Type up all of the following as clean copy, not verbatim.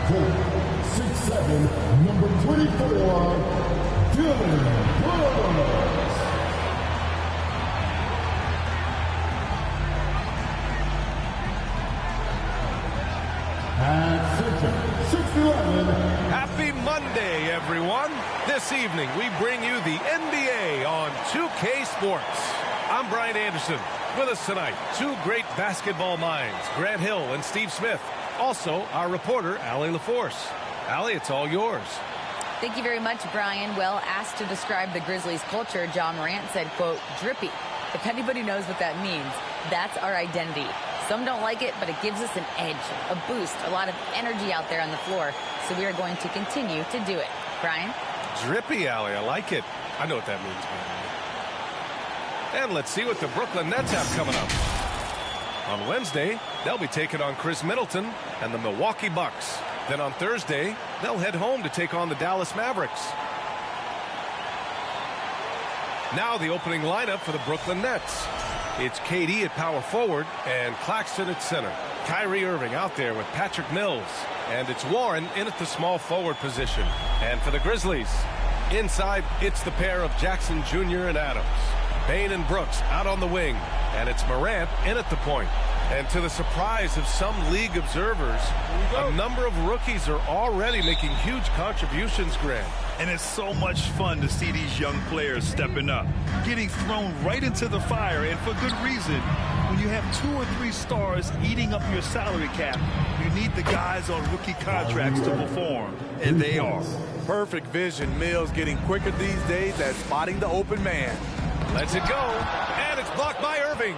6'7", number 24, Dillon Brooks. At center, 6'11". Happy Monday, everyone. This evening, we bring you the NBA on 2K Sports. I'm Brian Anderson. With us tonight, two great basketball minds, Grant Hill and Steve Smith. Also, our reporter, Allie LaForce. Allie, it's all yours. Thank you very much, Brian. Well, asked to describe the Grizzlies' culture, John Morant said, quote, drippy. If anybody knows what that means, that's our identity. Some don't like it, but it gives us an edge, a boost, a lot of energy out there on the floor. So we are going to continue to do it. Brian? Drippy, Allie. I like it. I know what that means, man. And let's see what the Brooklyn Nets have coming up. On Wednesday, they'll be taking on Chris Middleton and the Milwaukee Bucks. Then on Thursday, they'll head home to take on the Dallas Mavericks. Now the opening lineup for the Brooklyn Nets. It's KD at power forward and Claxton at center. Kyrie Irving out there with Patrick Mills. And it's Warren in at the small forward position. And for the Grizzlies, inside, it's the pair of Jackson Jr. and Adams. Bane and Brooks out on the wing, and it's Morant in at the point. And to the surprise of some league observers, a number of rookies are already making huge contributions, Grant. And it's so much fun to see these young players stepping up, getting thrown right into the fire, and for good reason. When you have 2 or 3 stars eating up your salary cap, you need the guys on rookie contracts to perform, and they are. Perfect vision. Mills getting quicker these days at spotting the open man. Lets it go, and it's blocked by Irving.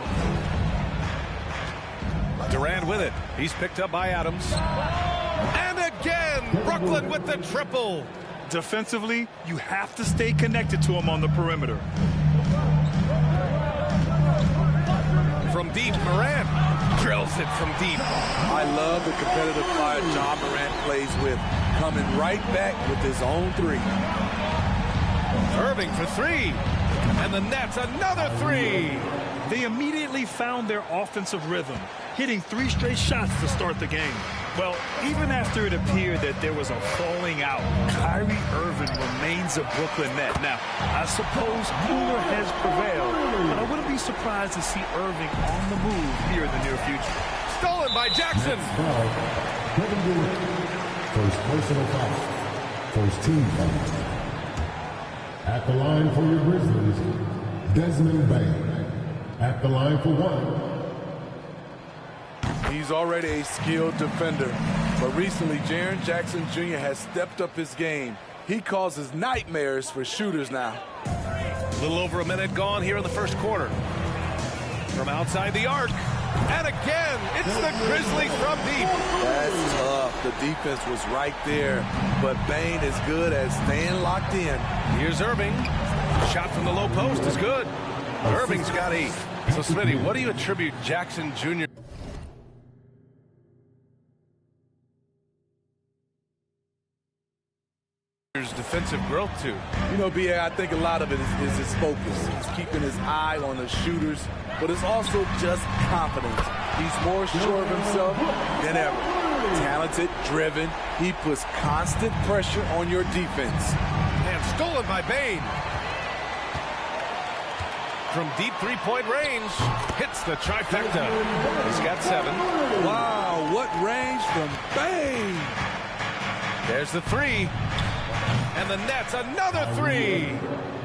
Durant with it. He's picked up by Adams. And again, Brooklyn with the triple. Defensively, you have to stay connected to him on the perimeter. From deep, Morant drills it from deep. I love the competitive fire John Morant plays with, coming right back with his own 3. Irving for 3. And the Nets, another 3. They immediately found their offensive rhythm, hitting 3 straight shots to start the game. Well, even after it appeared that there was a falling out, Kyrie Irving remains a Brooklyn Net. Now, I suppose cooler heads prevail, but I wouldn't be surprised to see Irving on the move here in the near future. Stolen by Jackson. Kevin Durant. First personal foul. First team foul. At the line for your Grizzlies, Desmond Bane. At the line for 1. He's already a skilled defender, but recently Jaren Jackson Jr. has stepped up his game. He causes nightmares for shooters now. A little over a minute gone here in the first quarter. From outside the arc. And again, it's the Grizzlies from deep. That's tough. The defense was right there, but Bane is good at staying locked in. Here's Irving. Shot from the low post is good. Irving's got 8. So, Smitty, what do you attribute Jackson Jr. defensive growth to? You know, B.A., I think a lot of it is his focus. He's keeping his eye on the shooters, but it's also just confidence. He's more sure of himself than ever. Talented, driven. He puts constant pressure on your defense. And stolen by Bane. From deep three-point range, hits the trifecta. He's got 7. Wow, what range from Bane. There's the 3. And the Nets, another 3.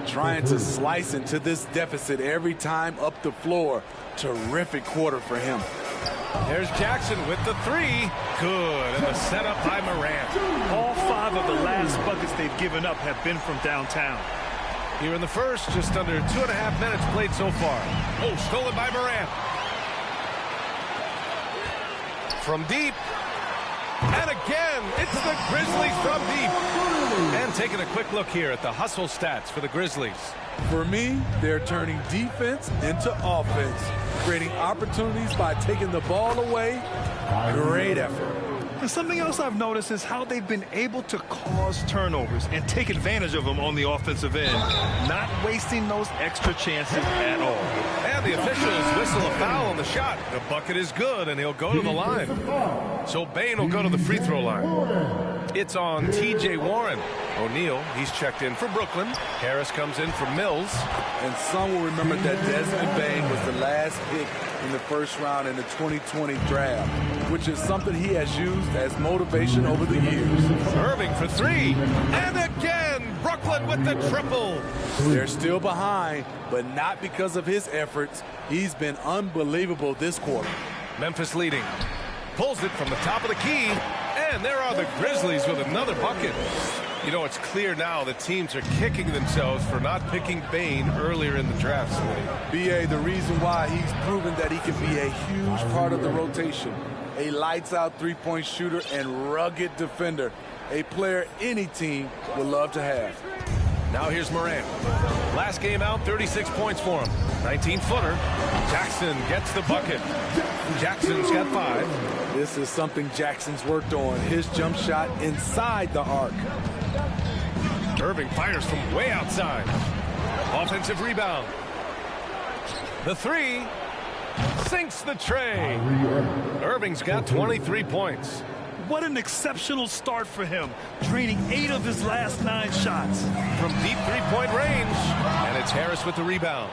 Trying to slice into this deficit every time up the floor. Terrific quarter for him. There's Jackson with the 3. Good. And the setup by Morant. All 5 of the last buckets they've given up have been from downtown. Here in the first, just under 2.5 minutes played so far. Oh, stolen by Morant. From deep. And again, it's the Grizzlies from deep. And taking a quick look here at the hustle stats for the Grizzlies. For me, they're turning defense into offense, creating opportunities by taking the ball away. Great effort. And something else I've noticed is how they've been able to cause turnovers and take advantage of them on the offensive end, not wasting those extra chances at all. And the officials whistle a foul on the shot. The bucket is good, and he'll go to the line. So Bane will go to the free throw line. It's on T.J. Warren. O'Neal, he's checked in for Brooklyn. Harris comes in for Mills. And some will remember that Desmond Bane was the last pick in the first round in the 2020 draft, which is something he has used as motivation over the years. Irving for three. And again, Brooklyn with the triple. They're still behind, but not because of his efforts. He's been unbelievable this quarter. Memphis leading. Pulls it from the top of the key. And there are the Grizzlies with another bucket. You know, it's clear now that teams are kicking themselves for not picking Bane earlier in the draft. B.A., the reason why he's proven that he can be a huge part of the rotation. A lights-out three-point shooter and rugged defender. A player any team would love to have. Now here's Morant. Last game out, 36 points for him. 19-footer. Jackson gets the bucket. Jackson's got 5. This is something Jackson's worked on. His jump shot inside the arc. Irving fires from way outside. Offensive rebound. The three sinks the tray. Irving's got 23 points. What an exceptional start for him, draining 8 of his last 9 shots. From deep three-point range. And it's Harris with the rebound.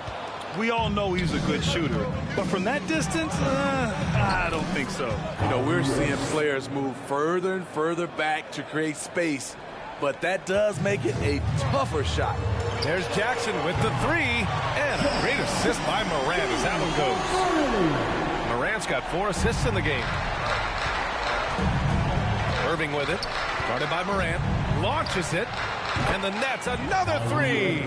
We all know he's a good shooter, but from that distance, I don't think so. You know, we're seeing players move further and further back to create space, but that does make it a tougher shot. There's Jackson with the three, and a great assist by Morant as that one goes. Morant's got 4 assists in the game. Irving with it, guarded by Morant, launches it, and the Nets another three.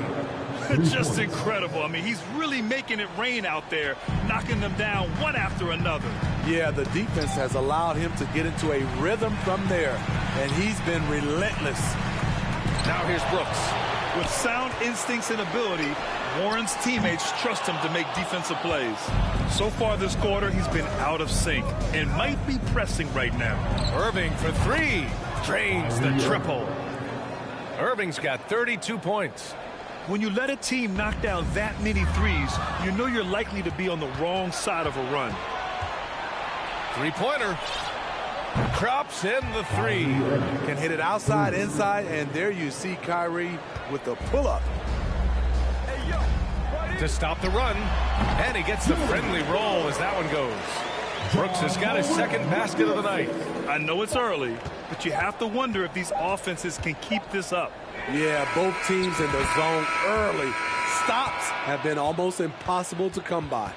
Just incredible. I mean, he's really making it rain out there, knocking them down one after another. Yeah, the defense has allowed him to get into a rhythm from there, and he's been relentless. Now here's Brooks. With sound instincts and ability, Warren's teammates trust him to make defensive plays. So far this quarter, he's been out of sync and might be pressing right now. Irving for 3. Drains the triple. Irving's got 32 points. When you let a team knock down that many threes, you know you're likely to be on the wrong side of a run. Three-pointer. Drops in the 3. Can hit it outside, inside, and there you see Kyrie with the pull-up. To stop the run, and he gets the friendly roll as that one goes. Brooks has got his second basket of the night. I know it's early, but you have to wonder if these offenses can keep this up. Yeah, both teams in the zone early. Stops have been almost impossible to come by.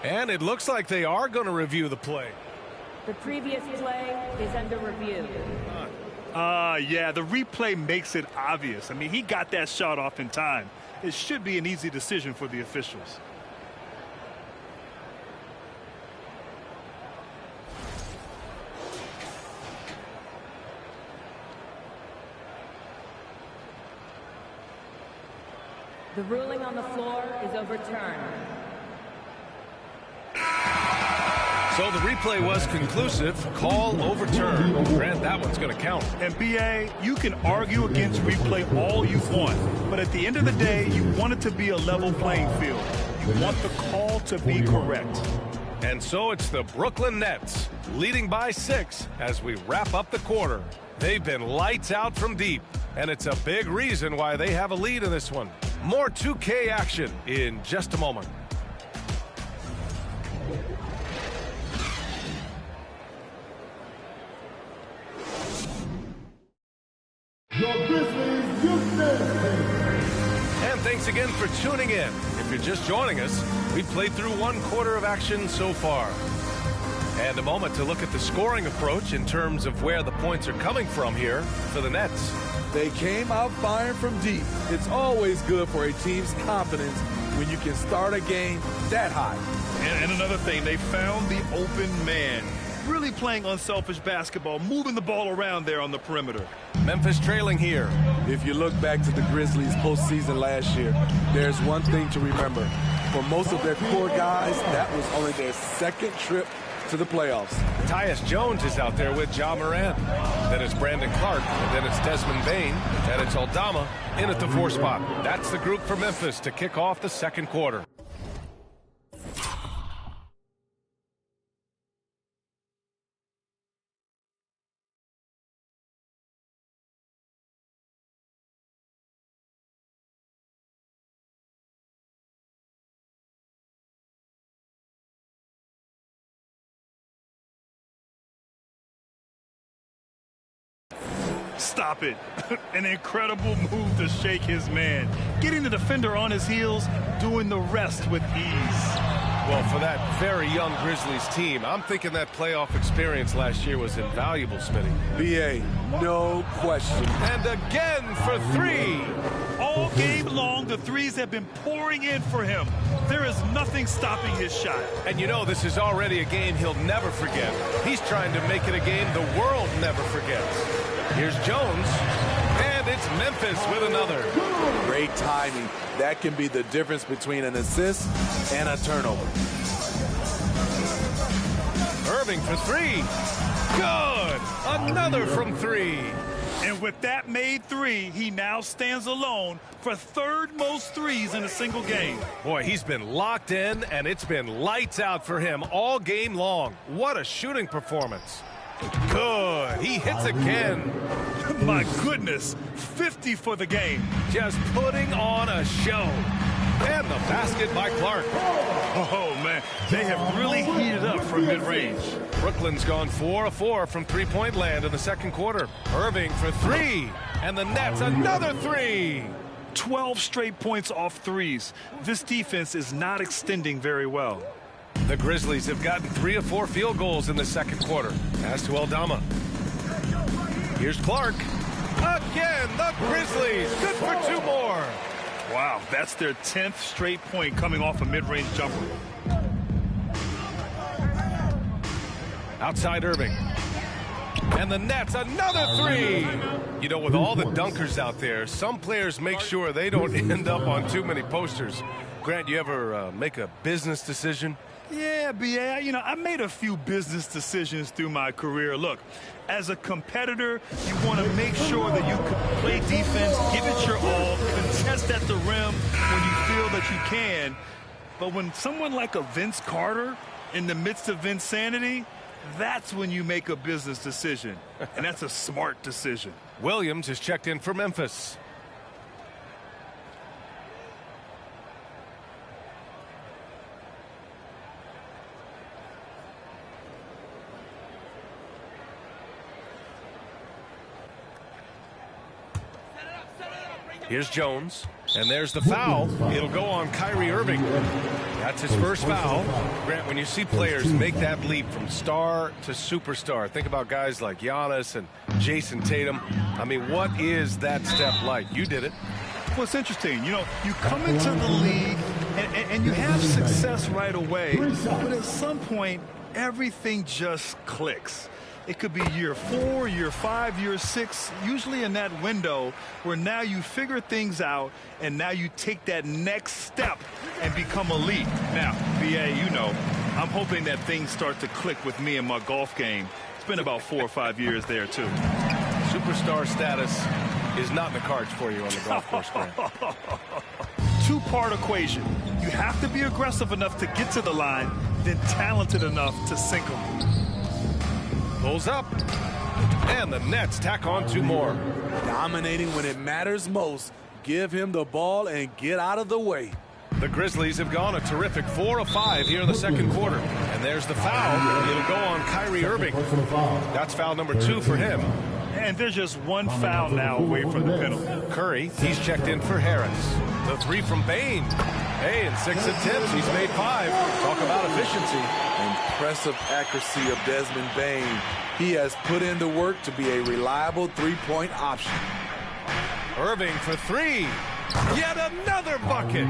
And it looks like they are going to review the play. The previous play is under review. Yeah, the replay makes it obvious. I mean, he got that shot off in time. It should be an easy decision for the officials. The ruling on the floor is overturned. So the replay was conclusive. Call overturned. Grant, that one's going to count. And B.A., you can argue against replay all you want, but at the end of the day, you want it to be a level playing field. You want the call to be correct. And so it's the Brooklyn Nets leading by 6 as we wrap up the quarter. They've been lights out from deep, and it's a big reason why they have a lead in this one. More 2K action in just a moment. Your Grizzlies Houston. And thanks again for tuning in. If you're just joining us, we've played through 1 quarter of action so far. And a moment to look at the scoring approach in terms of where the points are coming from here for the Nets. They came out firing from deep. It's always good for a team's confidence when you can start a game that high. And another thing, they found the open man. Really playing unselfish basketball, moving the ball around there on the perimeter. Memphis trailing here. If you look back to the Grizzlies postseason last year, there's one thing to remember. For most of their core guys, that was only their 2nd trip to the playoffs. Tyus Jones is out there with Ja Morant. Then it's Brandon Clark, and then it's Desmond Bane, and it's Aldama in at the 4 spot. That's the group for Memphis to kick off the second quarter. Stop it. An incredible move to shake his man. Getting the defender on his heels, doing the rest with ease. Well, for that very young Grizzlies team, I'm thinking that playoff experience last year was invaluable, Smitty. B.A., no question. And again for 3. All game long, the threes have been pouring in for him. There is nothing stopping his shot. And you know this is already a game he'll never forget. He's trying to make it a game the world never forgets. Here's Jones, and it's Memphis with another. Great timing. That can be the difference between an assist and a turnover. Irving for 3. Good! Another from 3. And with that made 3, he now stands alone for third most threes in a single game. Boy, he's been locked in, and it's been lights out for him all game long. What a shooting performance. Good. He hits again. My goodness. 50 for the game. Just putting on a show. And the basket by Clark. Oh, man. They have really heated up from mid-range. Brooklyn's gone 4 of 4 from three-point land in the second quarter. Irving for 3. And the Nets another 3. 12 straight points off threes. This defense is not extending very well. The Grizzlies have gotten 3 of 4 field goals in the second quarter. Pass to Aldama. Here's Clark. Again, the Grizzlies. Good for 2 more. Wow, that's their 10th straight point coming off a mid-range jumper. Outside Irving. And the Nets another 3. You know, with all the dunkers out there, some players make sure they don't end up on too many posters. Grant, you ever make a business decision? Yeah, B.A., you know, I made a few business decisions through my career. Look, as a competitor, you want to make sure that you can play defense, give it your all, contest at the rim when you feel that you can. But when someone like a Vince Carter in the midst of insanity, that's when you make a business decision. And that's a smart decision. Williams is checked in for Memphis. Here's Jones, and there's the foul. It'll go on Kyrie Irving. That's his first foul. Grant, when you see players make that leap from star to superstar, think about guys like Giannis and Jason Tatum. I mean, what is that step like? You did it. Well, it's interesting. You know, you come into the league and you have success right away, but at some point, everything just clicks. It could be year 4, year 5, year 6, usually in that window where now you figure things out and now you take that next step and become elite. Now, B.A., you know, I'm hoping that things start to click with me in my golf game. It's been about 4 or 5 years there, too. Superstar status is not in the cards for you on the golf course, Grant. Two-part equation. You have to be aggressive enough to get to the line, then talented enough to sink them. Pulls up, and the Nets tack on 2 more. Dominating when it matters most. Give him the ball and get out of the way. The Grizzlies have gone a terrific 4 of 5 here in the second quarter. And there's the foul. It'll go on Kyrie Irving. That's foul number 2 for him. And there's just one foul now away from the penalty. Curry, he's checked in for Harris. The 3 from Bane. Hey, in 6 attempts, he's made 5. Talk about efficiency. Impressive accuracy of Desmond Bane. He has put in the work to be a reliable three-point option. Irving for 3. Yet another bucket.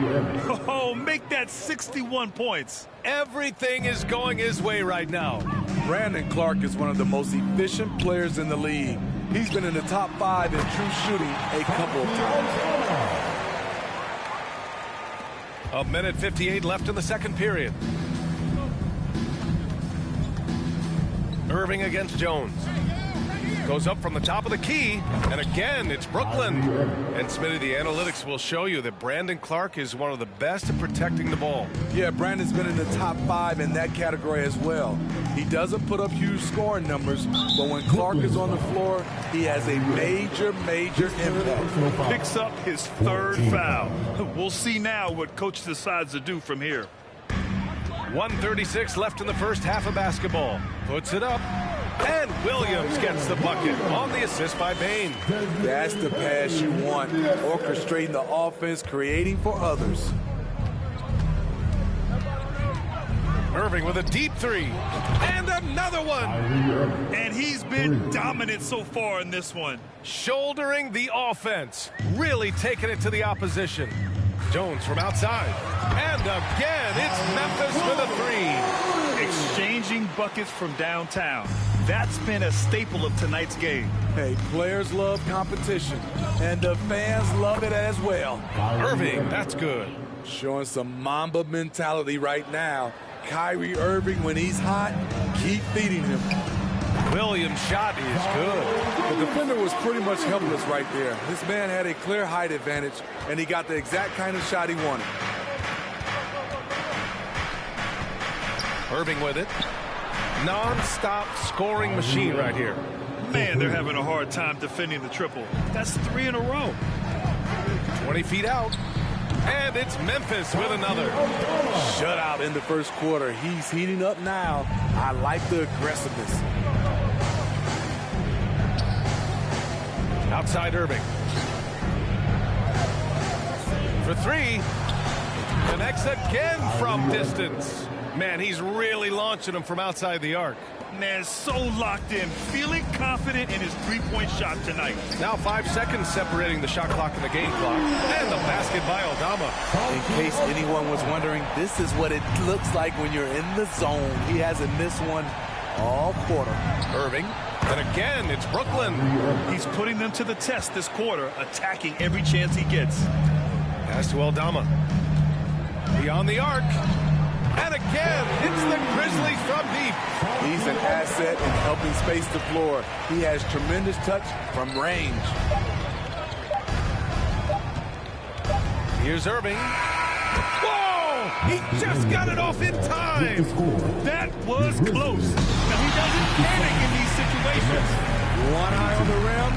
Oh, make that 61 points. Everything is going his way right now. Brandon Clark is one of the most efficient players in the league. He's been in the top 5 in true shooting a couple of times. A minute 58 left in the second period. Irving against Jones. Goes up from the top of the key, and again, it's Brooklyn. And Smitty, the analytics will show you that Brandon Clarke is one of the best at protecting the ball. Yeah, Brandon's been in the top 5 in that category as well. He doesn't put up huge scoring numbers, but when Clarke is on the floor, he has a major impact. Picks up his 3rd foul. We'll see now what coach decides to do from here. 1:36 left in the first half of basketball. Puts it up. And Williams gets the bucket on the assist by Bane. That's the pass you want. Orchestrating the offense, creating for others. Irving with a deep 3. And another one. And he's been dominant so far in this one. Shouldering the offense. Really taking it to the opposition. Jones from outside. And again, it's Memphis with a 3. Exchanging buckets from downtown. That's been a staple of tonight's game. Hey, players love competition, and the fans love it as well. Irving, that's good. Showing some Mamba mentality right now. Kyrie Irving, when he's hot, keep feeding him. Williams' shot is good. The defender was pretty much helpless right there. This man had a clear height advantage, and he got the exact kind of shot he wanted. Irving with it. Non-stop scoring machine right here. Man, they're having a hard time defending the triple. That's 3 in a row. 20 feet out. And it's Memphis with another. Shutout in the first quarter. He's heating up now. I like the aggressiveness. Outside Irving. For 3. Connects again from distance. Man, he's really launching them from outside the arc. Man, so locked in, feeling confident in his three-point shot tonight. Now 5 seconds separating the shot clock and the game clock. And the basket by Aldama. In case anyone was wondering, this is what it looks like when you're in the zone. He hasn't missed one all quarter. Irving. And again, it's Brooklyn. He's putting them to the test this quarter, attacking every chance he gets. Pass to Aldama. Beyond the arc. And again, it's the Grizzlies from deep. He's an asset in helping space the floor. He has tremendous touch from range. Here's Irving. Whoa! He just got it off in time. That was close. Now, he doesn't panic in these situations. One eye on the rim,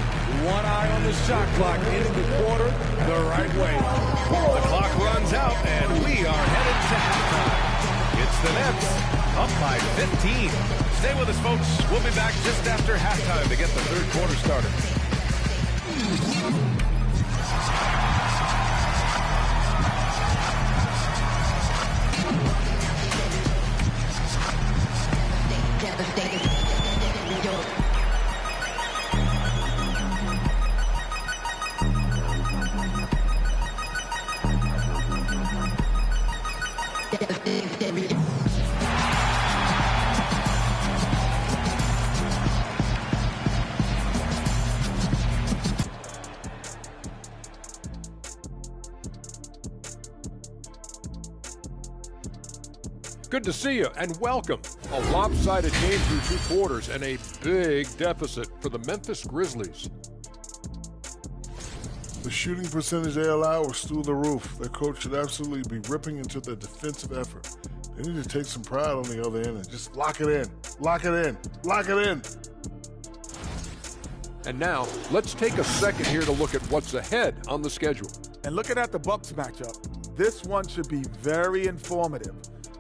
one eye on the shot clock, ending the quarter the right way. The clock runs out, and we are headed to halftime. It's the Nets, up by 15. Stay with us, folks. We'll be back just after halftime to get the third quarter started. Good to see you and welcome. A lopsided game through 2 quarters and a big deficit for the Memphis Grizzlies. The shooting percentage they allow was through the roof. Their coach should absolutely be ripping into their defensive effort. They need to take some pride on the other end and just lock it in, lock it in, lock it in. And now, let's take a second here to look at what's ahead on the schedule. And looking at the Bucks matchup, this one should be very informative.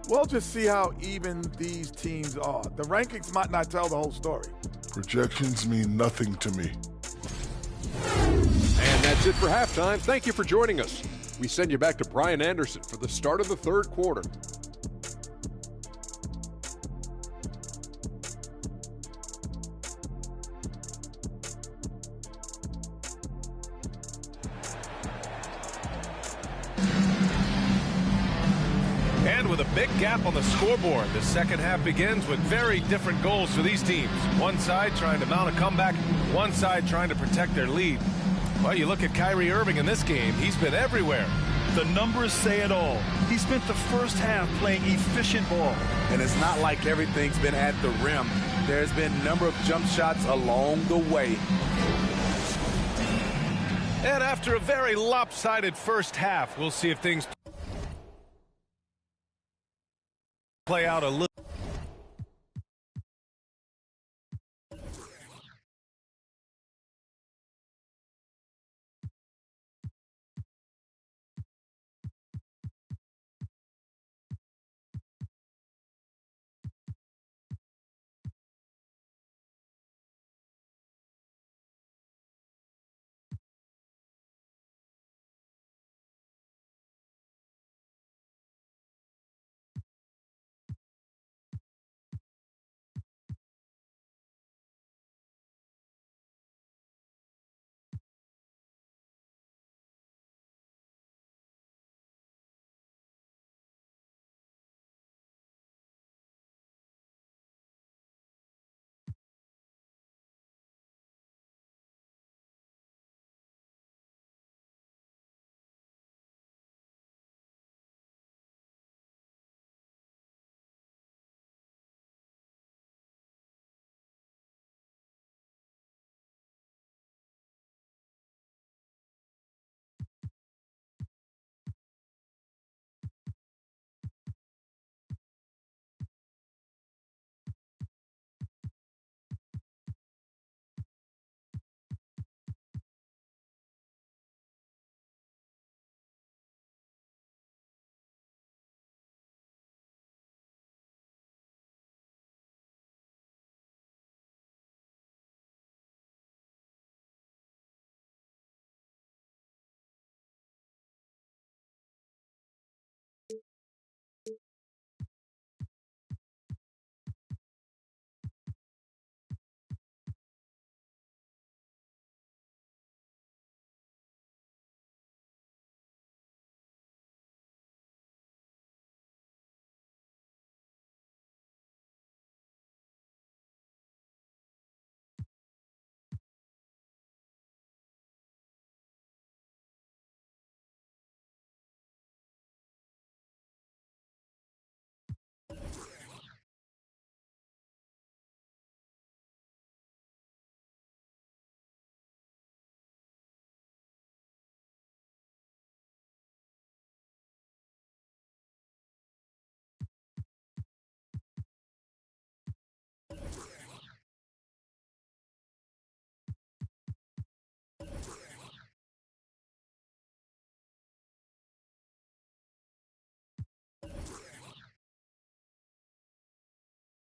We'll just see how even these teams are. The rankings might not tell the whole story. Projections mean nothing to me. And that's it for halftime. Thank you for joining us. We send you back to Brian Anderson for the start of the third quarter. And with a big gap on the scoreboard, the second half begins with very different goals for these teams. One side trying to mount a comeback, one side trying to protect their lead. Well, you look at Kyrie Irving in this game, he's been everywhere. The numbers say it all. He spent the first half playing efficient ball. And it's not like everything's been at the rim. there's been a number of jump shots along the way. And after a very lopsided first half, we'll see if things play out a little.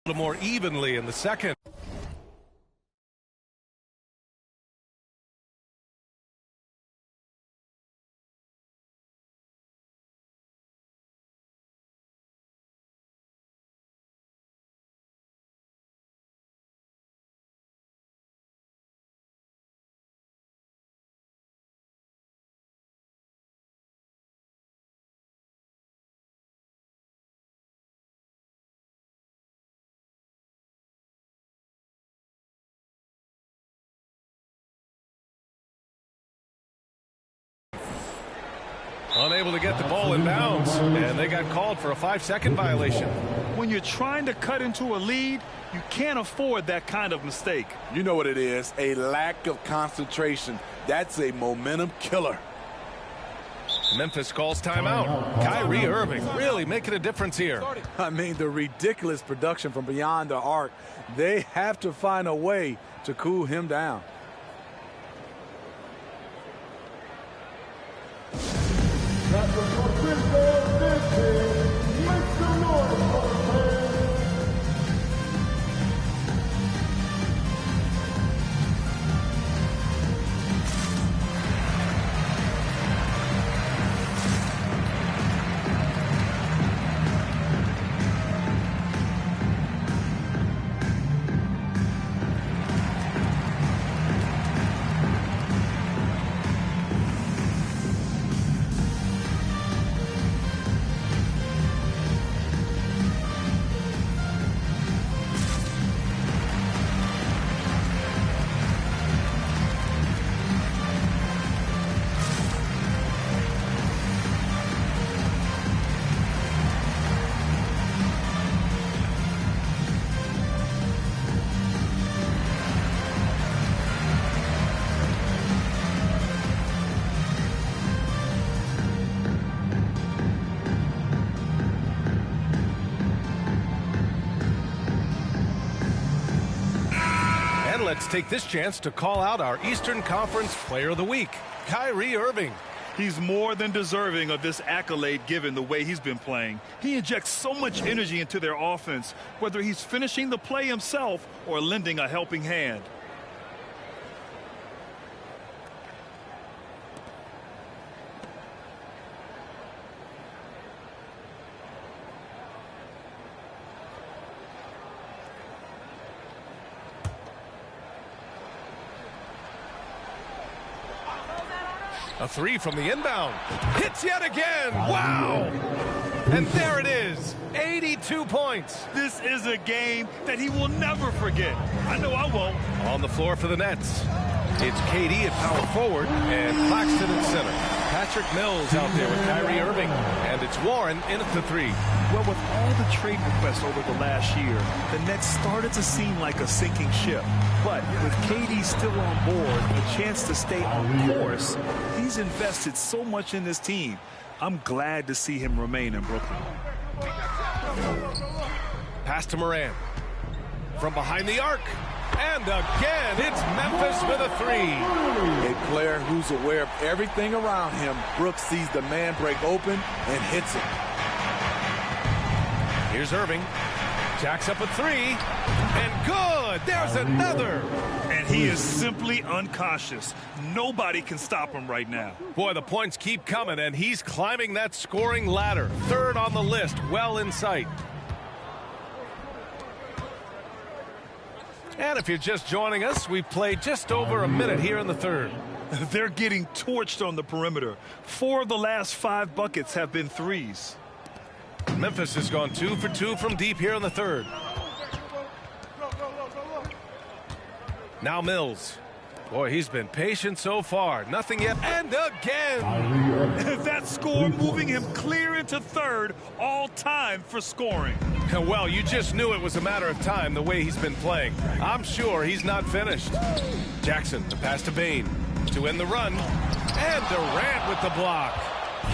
A little more evenly in the second. Unable to get the ball in bounds, and they got called for a 5-second violation. When you're trying to cut into a lead, you can't afford that kind of mistake. You know what it is, a lack of concentration. That's a momentum killer. Memphis calls timeout. Kyrie Irving really making a difference here. I mean, the ridiculous production from beyond the arc. They have to find a way to cool him down. let's take this chance to call out our Eastern Conference Player of the Week, Kyrie Irving. He's more than deserving of this accolade given the way he's been playing. He injects so much energy into their offense, whether he's finishing the play himself or lending a helping hand. A three from the inbound. Hits yet again. Wow. And there it is. 82 points. This is a game that he will never forget. I know I won't. On the floor for the Nets, it's KD at power forward and Claxton at center. Patrick Mills out there with Kyrie Irving. And it's Warren in at the three. Well, with all the trade requests over the last year, the Nets started to seem like a sinking ship. But with KD still on board, a chance to stay on course, he's invested so much in this team. I'm glad to see him remain in Brooklyn. Pass to Morant. From behind the arc. And again, it's Memphis with a three. A player who's aware of everything around him. Brooks sees the man break open and hits it. Here's Irving. Jacks up a three. And good. There's another. And he is simply uncautious. Nobody can stop him right now. Boy, the points keep coming, and he's climbing that scoring ladder. Third on the list, well in sight. And if you're just joining us, we've played just over a minute here in the third. They're getting torched on the perimeter. 4 of the last 5 buckets have been threes. Memphis has gone 2 for 2 from deep here in the third. Now Mills. Boy, he's been patient so far. Nothing yet. And again. That score moving him clear into third, all time for scoring. Well, you just knew it was a matter of time the way he's been playing. I'm sure he's not finished. Jackson, the pass to Bane to end the run. And Durant with the block.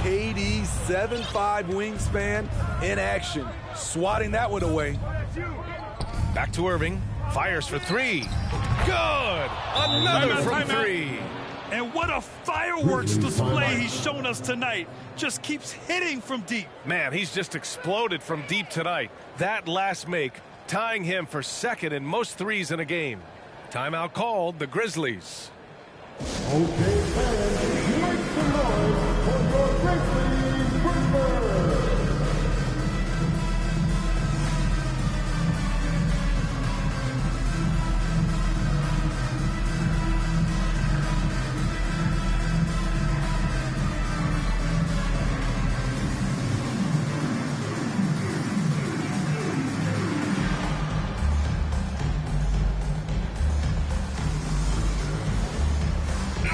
KD's 7'5" wingspan in action. Swatting that one away. Back to Irving. Fires for three. Good. Another from three. And what a fireworks display he's shown us tonight. Just keeps hitting from deep. Man, he's just exploded from deep tonight. That last make, tying him for second in most threes in a game. Timeout called, the Grizzlies. Okay, fans, make some noise for your Grizzlies Brooklyn.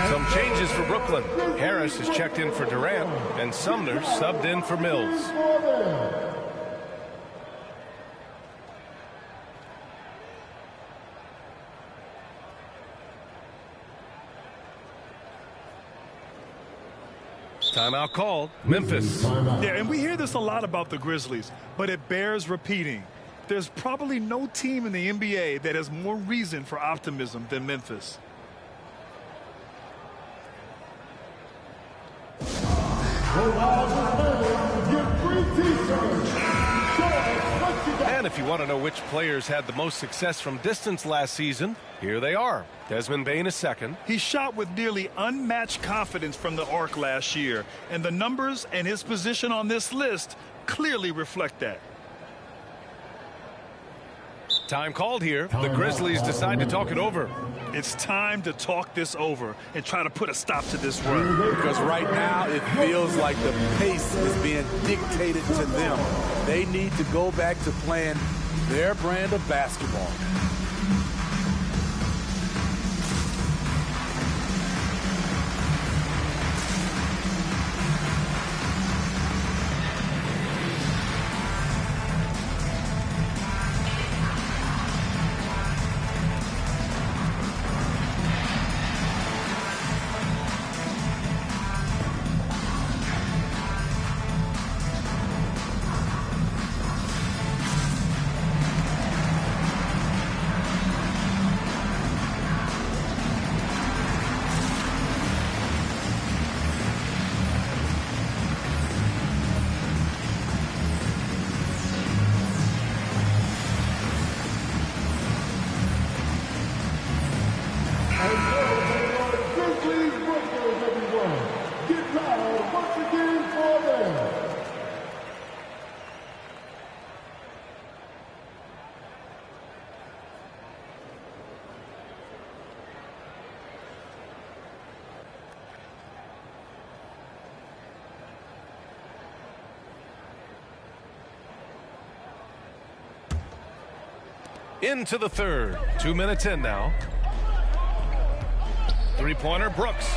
Some changes for Brooklyn. Harris has checked in for Durant, and Sumner subbed in for Mills. Timeout called. Memphis. Yeah, and we hear this a lot about the Grizzlies, but it bears repeating. There's probably no team in the NBA that has more reason for optimism than Memphis. And if you want to know which players had the most success from distance last season, here they are. Desmond Bane is second. He shot with nearly unmatched confidence from the arc last year, and the numbers and his position on this list clearly reflect that. Time called here. The Grizzlies decide to talk it over. It's time to talk this over and try to put a stop to this run. Because right now it feels like the pace is being dictated to them. They need to go back to playing their brand of basketball. into the third. 2 minutes in now. Three-pointer, Brooks.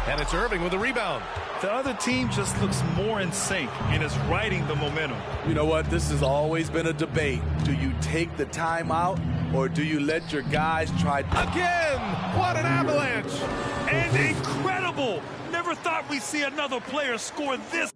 And it's Irving with the rebound. The other team just looks more in sync and is riding the momentum. You know what? This has always been a debate. Do you take the timeout or do you let your guys try again? What an avalanche! And incredible! Never thought we'd see another player score this.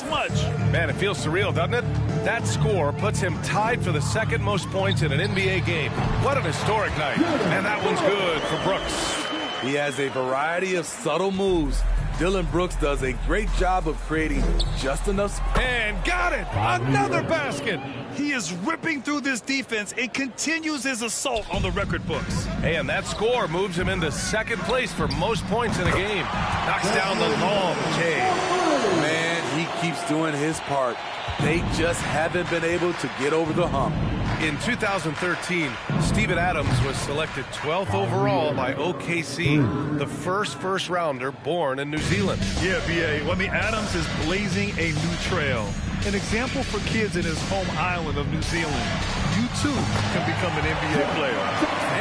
Much. Man, it feels surreal, doesn't it? That score puts him tied for the second most points in an NBA game. What an historic night. And that one's good for Brooks. He has a variety of subtle moves. Dillon Brooks does a great job of creating just enough space. And got it! Another basket! He is ripping through this defense and continues his assault on the record books. And that score moves him into second place for most points in a game. Knocks down the long J. Man, he keeps doing his part. They just haven't been able to get over the hump. In 2013, Steven Adams was selected 12th overall by OKC, the first rounder born in New Zealand. Yeah, B.A. Well, I mean, Adams is blazing a new trail. An example for kids in his home island of New Zealand. You, too, can become an NBA player.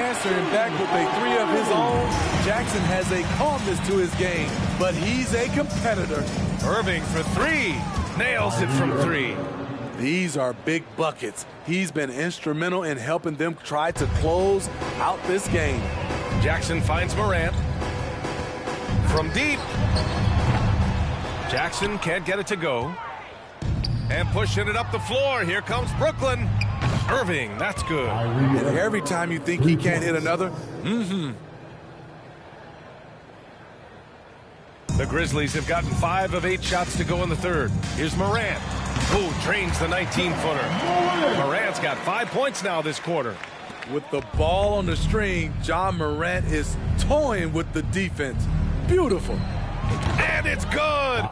Answering back with a three of his own, Jackson has a calmness to his game, but he's a competitor. Irving for three. Nails it from three. These are big buckets. He's been instrumental in helping them try to close out this game. Jackson finds Morant. From deep. Jackson can't get it to go. And pushing it up the floor. Here comes Brooklyn. Irving, that's good. And every time you think he can't hit another, The Grizzlies have gotten 5 of 8 shots to go in the third. Here's Morant, who drains the 19-footer. Morant's got 5 points now this quarter. With the ball on the string, John Morant is toying with the defense. Beautiful. And it's good.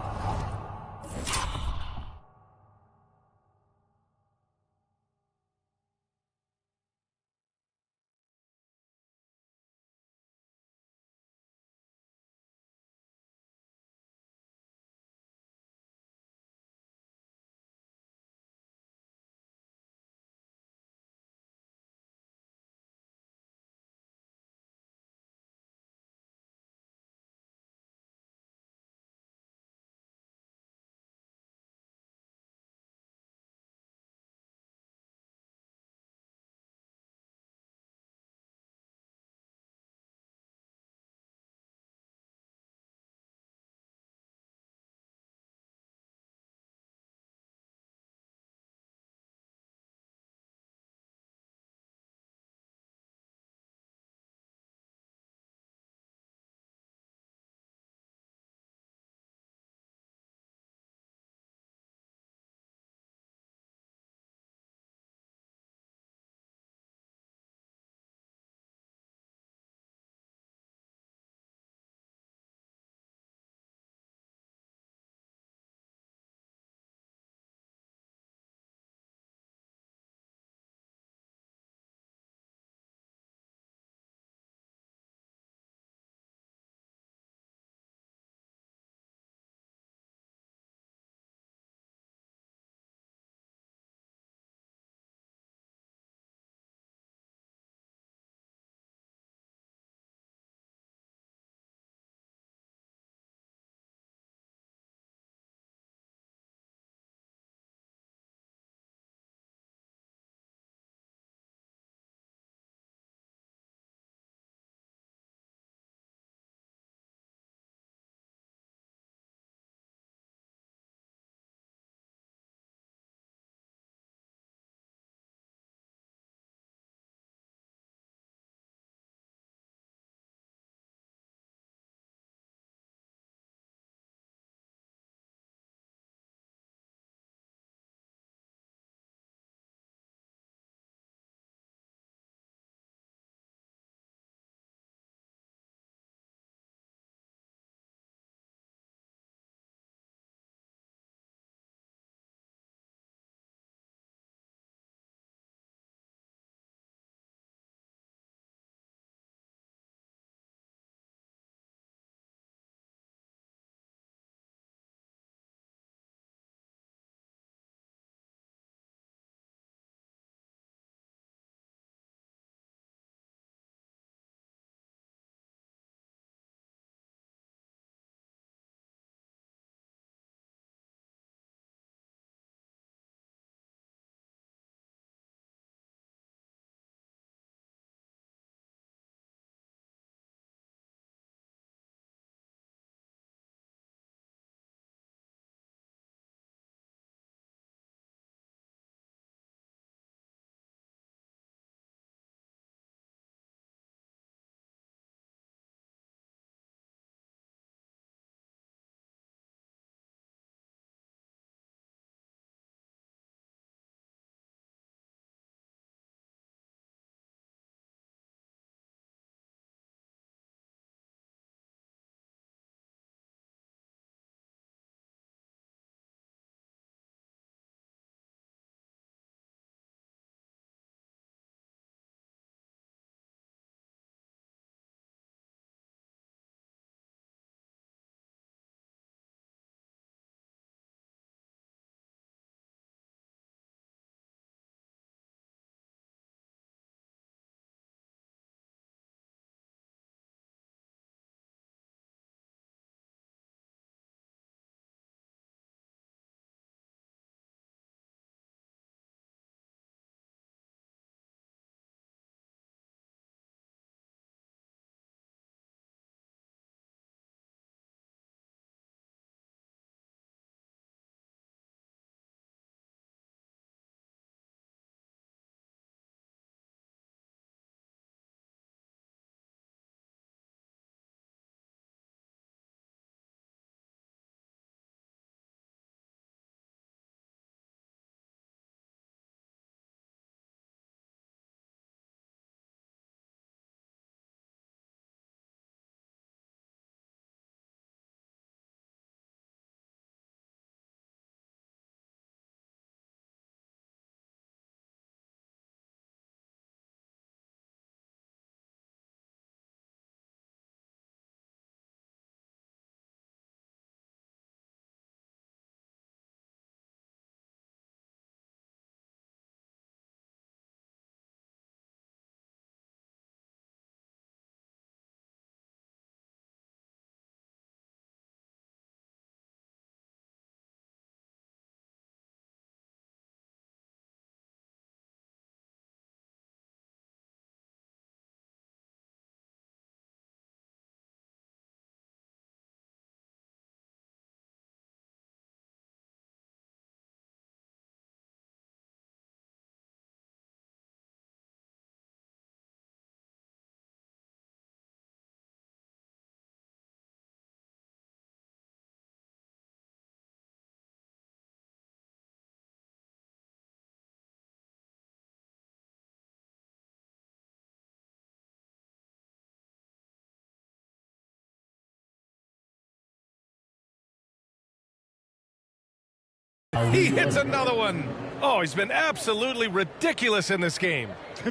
He hits another one. Oh, he's been absolutely ridiculous in this game.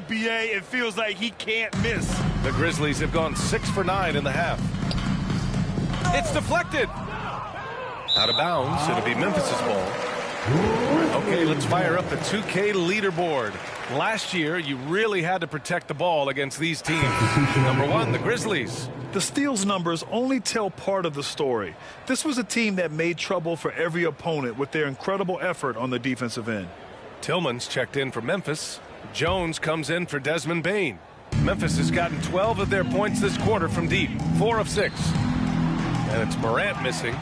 B.A., it feels like he can't miss. The Grizzlies have gone 6 for 9 in the half. It's deflected. Out of bounds. It'll be Memphis's ball. Okay, let's fire up the 2K leaderboard. Last year, you really had to protect the ball against these teams. Number 1, the Grizzlies. The steals numbers only tell part of the story. This was a team that made trouble for every opponent with their incredible effort on the defensive end. Tillman's checked in for Memphis. Jones comes in for Desmond Bane. Memphis has gotten 12 of their points this quarter from deep, 4 of 6. And it's Morant missing.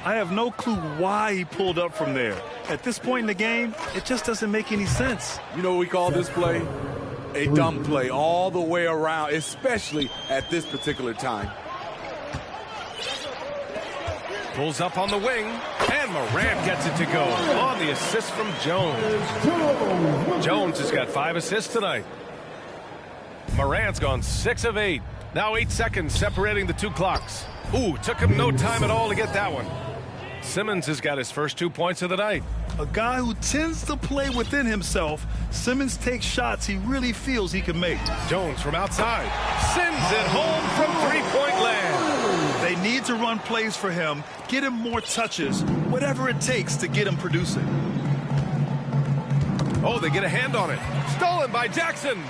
I have no clue why he pulled up from there. At this point in the game, it just doesn't make any sense. You know what we call this play? A dumb play all the way around, especially at this particular time. Pulls up on the wing, and Morant gets it to go on the assist from Jones. Jones has got 5 assists tonight. Morant's gone 6 of 8. Now 8 seconds separating the 2 clocks. Ooh, took him no time at all to get that one. Simmons has got his first 2 points of the night. A guy who tends to play within himself, Simmons takes shots he really feels he can make. Jones from outside sends it home from 3-point land. They need to run plays for him, get him more touches, whatever it takes to get him producing. Oh, they get a hand on it. Stolen by Jackson.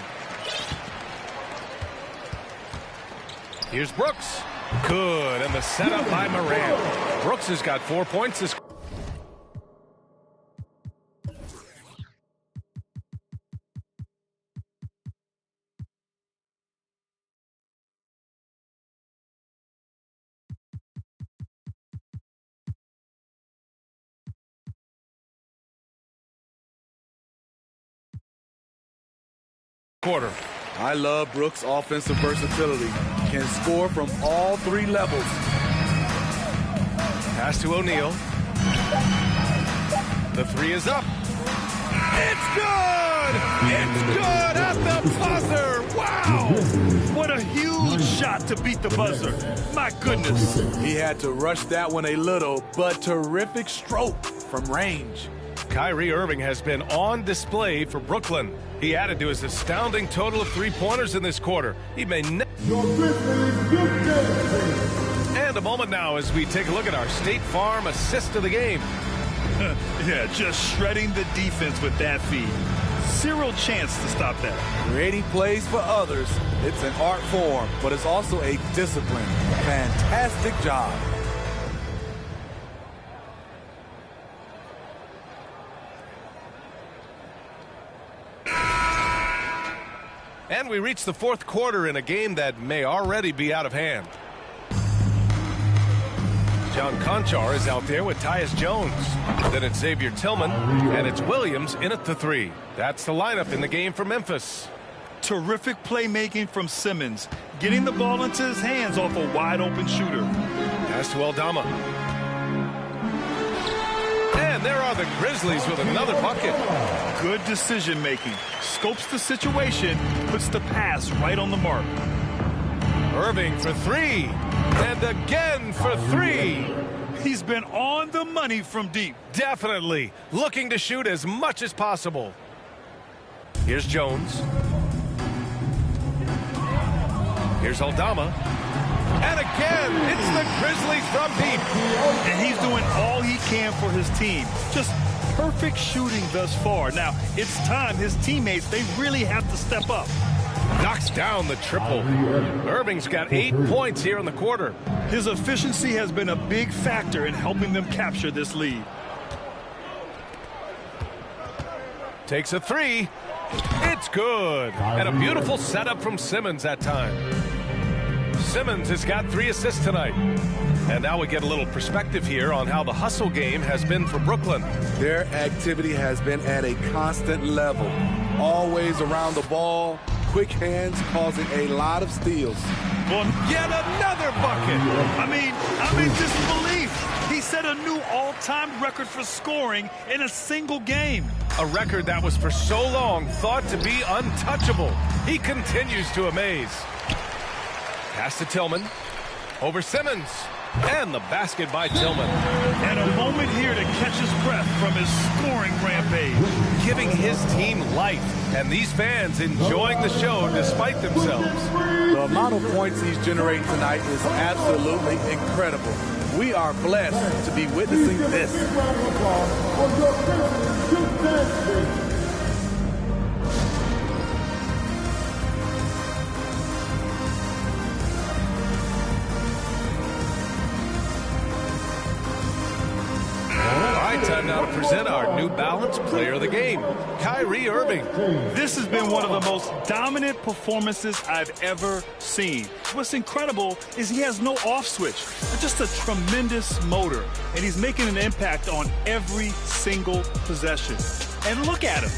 Here's Brooks. Good, and the setup by Morant. Brooks has got 4 points this quarter. I love Brooks' offensive versatility. Can score from all 3 levels. Pass to O'Neal. The 3 is up. It's good! It's good at the buzzer! Wow! What a huge shot to beat the buzzer. My goodness. He had to rush that one a little, but terrific stroke from range. Kyrie Irving has been on display for Brooklyn. He added to his astounding total of 3-pointers in this quarter. He may And a moment now as we take a look at our State Farm assist of the game. Yeah, just shredding the defense with that feed. Zero chance to stop that. Creating plays for others, it's an art form, but it's also a discipline. Fantastic job. And we reach the 4th quarter in a game that may already be out of hand. John Conchar is out there with Tyus Jones. Then it's Xavier Tillman, and it's Williams in at the 3. That's the lineup in the game for Memphis. Terrific playmaking from Simmons, getting the ball into his hands off a wide-open shooter. Pass to Aldama. And there are the Grizzlies with another bucket. Good decision-making. Scopes the situation, puts the pass right on the mark. Irving for 3. And again for 3. He's been on the money from deep. Definitely. Looking to shoot as much as possible. Here's Jones. Here's Aldama. And again, it's the Grizzlies from deep. And he's doing all he can for his team. Just perfect shooting thus far. Now, it's time his teammates, they really have to step up. Knocks down the triple. Irving's got 8 points here in the quarter. His efficiency has been a big factor in helping them capture this lead. Takes a 3. It's good. And a beautiful setup from Simmons that time. Simmons has got 3 assists tonight. And now we get a little perspective here on how the hustle game has been for Brooklyn. Their activity has been at a constant level. Always around the ball. Quick hands causing a lot of steals. Well, yet another bucket. I'm in disbelief. He set a new all-time record for scoring in a single game. A record that was for so long thought to be untouchable. He continues to amaze. Pass to Tillman. Over Simmons. And the basket by Tillman. And a moment here to catch his breath. breath from his scoring rampage. Giving his team life, and these fans enjoying the show despite themselves. The amount of points he's generating tonight is absolutely incredible. We are blessed to be witnessing this. Time now to present our New Balance Player of the Game, Kyrie Irving. This has been one of the most dominant performances I've ever seen. What's incredible is he has no off switch, just a tremendous motor, and he's making an impact on every single possession. And look at him.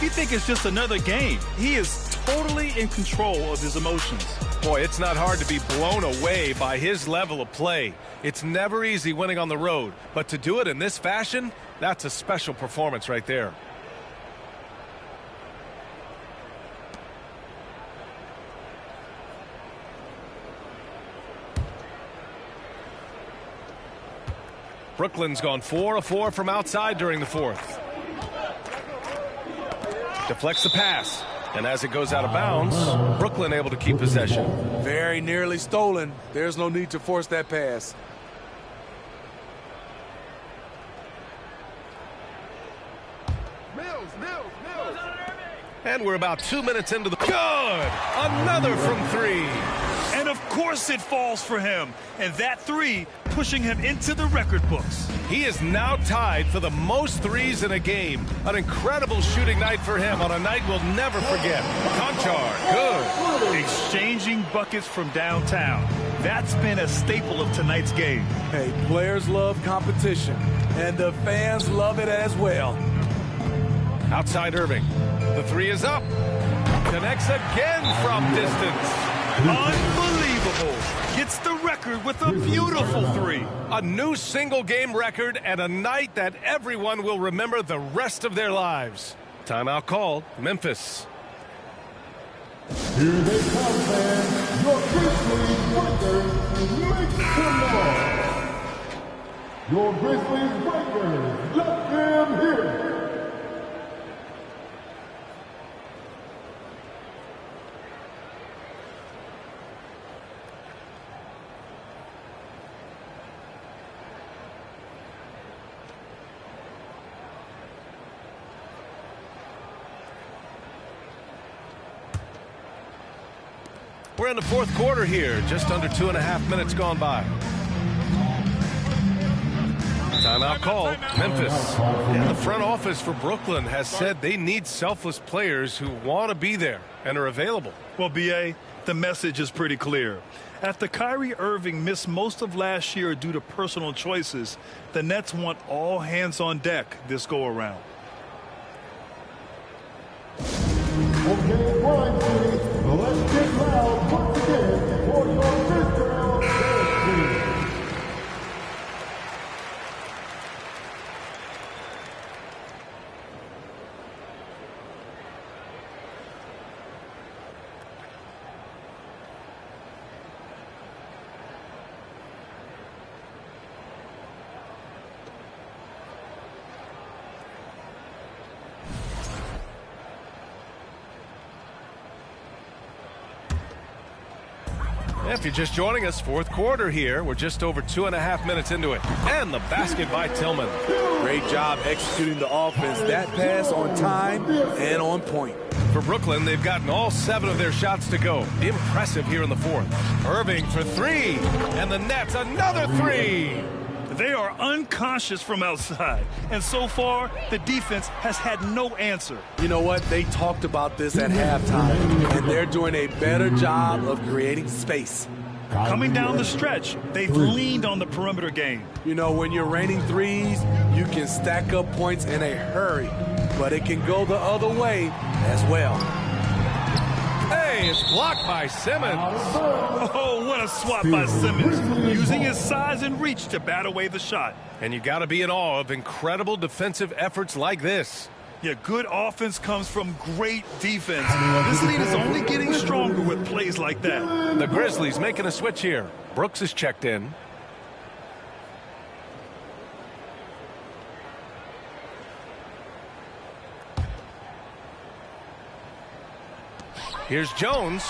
You think it's just another game. He is totally in control of his emotions. Boy, it's not hard to be blown away by his level of play. It's never easy winning on the road, but to do it in this fashion, that's a special performance right there. Brooklyn's gone 4 of 4 from outside during the fourth. Deflects the pass. And as it goes out of bounds, Brooklyn able to keep possession. Very nearly stolen. There's no need to force that pass. And we're about 2 minutes into the... Good! Another from three. And of course it falls for him. And that three pushing him into the record books. He is now tied for the most threes in a game. An incredible shooting night for him on a night we'll never forget. Konchar, good. Exchanging buckets from downtown. That's been a staple of tonight's game. Hey, players love competition, and the fans love it as well. Outside Irving. The three is up. Connects again from distance. Unbelievable. Gets the record with a beautiful three. A new single-game record and a night that everyone will remember the rest of their lives. Timeout called. Memphis. Here they come, fans. Your Grizzlies Breakers, make some noise. Your Grizzlies Breakers, let them hear it. We're in the fourth quarter here, just under 2.5 minutes gone by. Timeout called. Memphis. And the front office for Brooklyn has said they need selfless players who want to be there and are available. Well, B.A., the message is pretty clear. After Kyrie Irving missed most of last year due to personal choices, the Nets want all hands on deck this go-around. Okay, Brian City, let's get loud once again for your Mr. Dance Team. If you're just joining us, fourth quarter here. We're just over 2.5 minutes into it. And the basket by Tillman. Great job executing the offense. That pass on time and on point. For Brooklyn, they've gotten all 7 of their shots to go. Impressive here in the fourth. Irving for three. And the Nets, another three. They are unconscious from outside. And so far, the defense has had no answer. You know what? They talked about this at halftime, and they're doing a better job of creating space. Coming down the stretch, they've leaned on the perimeter game. You know, when you're raining threes, you can stack up points in a hurry, but it can go the other way as well. Hey, it's blocked by Simmons. Oh, what a swat by Simmons, using his size and reach to bat away the shot. And you got to be in awe of incredible defensive efforts like this. Yeah, good offense comes from great defense. This lead is only getting stronger with plays like that. The Grizzlies making a switch here. Brooks is checked in. Here's Jones,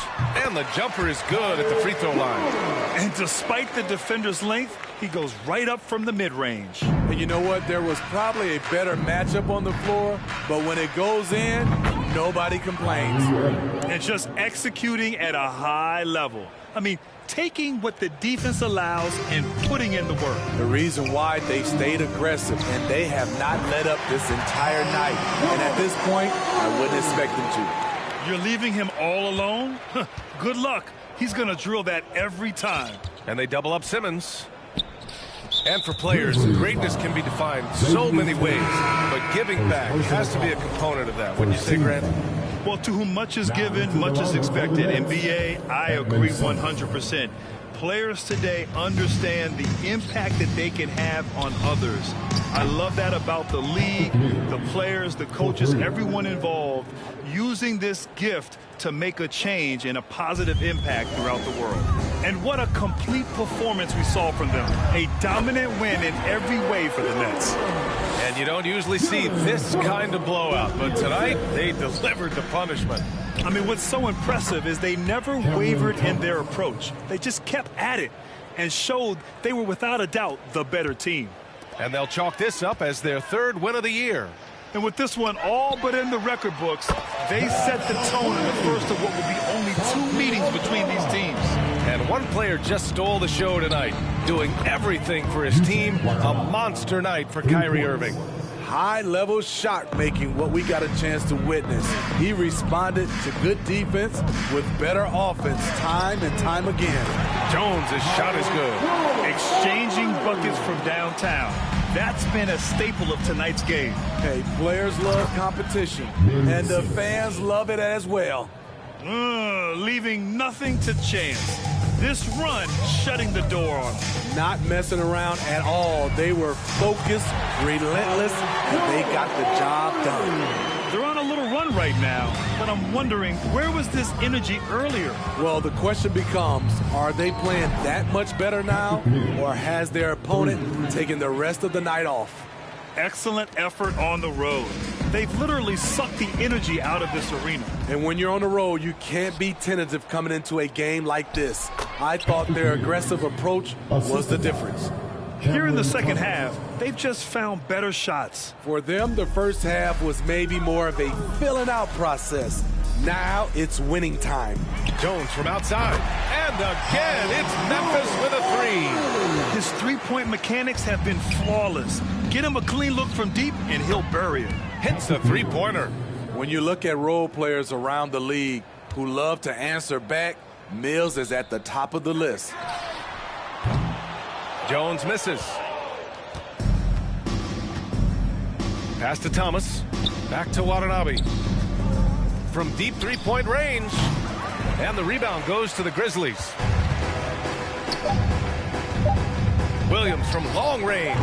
and the jumper is good at the free throw line. And despite the defender's length, he goes right up from the mid-range. And you know what? There was probably a better matchup on the floor, but when it goes in, nobody complains. And just executing at a high level. I mean, taking what the defense allows and putting in the work. The reason why they stayed aggressive, and they have not let up this entire night. And at this point, I wouldn't expect them to. You're leaving him all alone? Good luck. He's going to drill that every time. And they double up Simmons. And for players, greatness can be defined so many ways, but giving back has to be a component of that. Wouldn't you say, Grant? Well, to whom much is given, much is expected. NBA, I agree 100%. Players today understand the impact that they can have on others. I love that about the league, the players, the coaches, everyone involved, using this gift to make a change and a positive impact throughout the world. And what a complete performance we saw from them. A dominant win in every way for the Nets. And you don't usually see this kind of blowout, but tonight they delivered the punishment. I mean, what's so impressive is they never wavered in their approach. They just kept at it and showed they were without a doubt the better team. And they'll chalk this up as their third win of the year. And with this one all but in the record books, they set the tone in the first of what will be only 2 meetings between these teams. And one player just stole the show tonight, doing everything for his team. A monster night for Kyrie Irving. High-level shot making, what we got a chance to witness. He responded to good defense with better offense time and time again. Jones' shot is good. Exchanging buckets from downtown. That's been a staple of tonight's game. Hey, players love competition, and the fans love it as well. Leaving nothing to chance. This run shutting the door on them. Not messing around at all. They were focused, relentless, and they got the job done. They're on a little run right now, but I'm wondering, where was this energy earlier? Well, the question becomes, are they playing that much better now, or has their opponent taken the rest of the night off? Excellent effort on the road. They've literally sucked the energy out of this arena. And when you're on the road, you can't be tentative coming into a game like this. I thought their aggressive approach was the difference. Here in the second half, they've just found better shots. For them, the first half was maybe more of a filling out process. Now it's winning time. Jones from outside. And again, it's Memphis with a three. His three-point mechanics have been flawless. Get him a clean look from deep, and he'll bury it. Hits the three-pointer. When you look at role players around the league who love to answer back, Mills is at the top of the list. Jones misses. Pass to Thomas. Back to Watanabe. From deep three-point range. And the rebound goes to the Grizzlies. Williams from long range.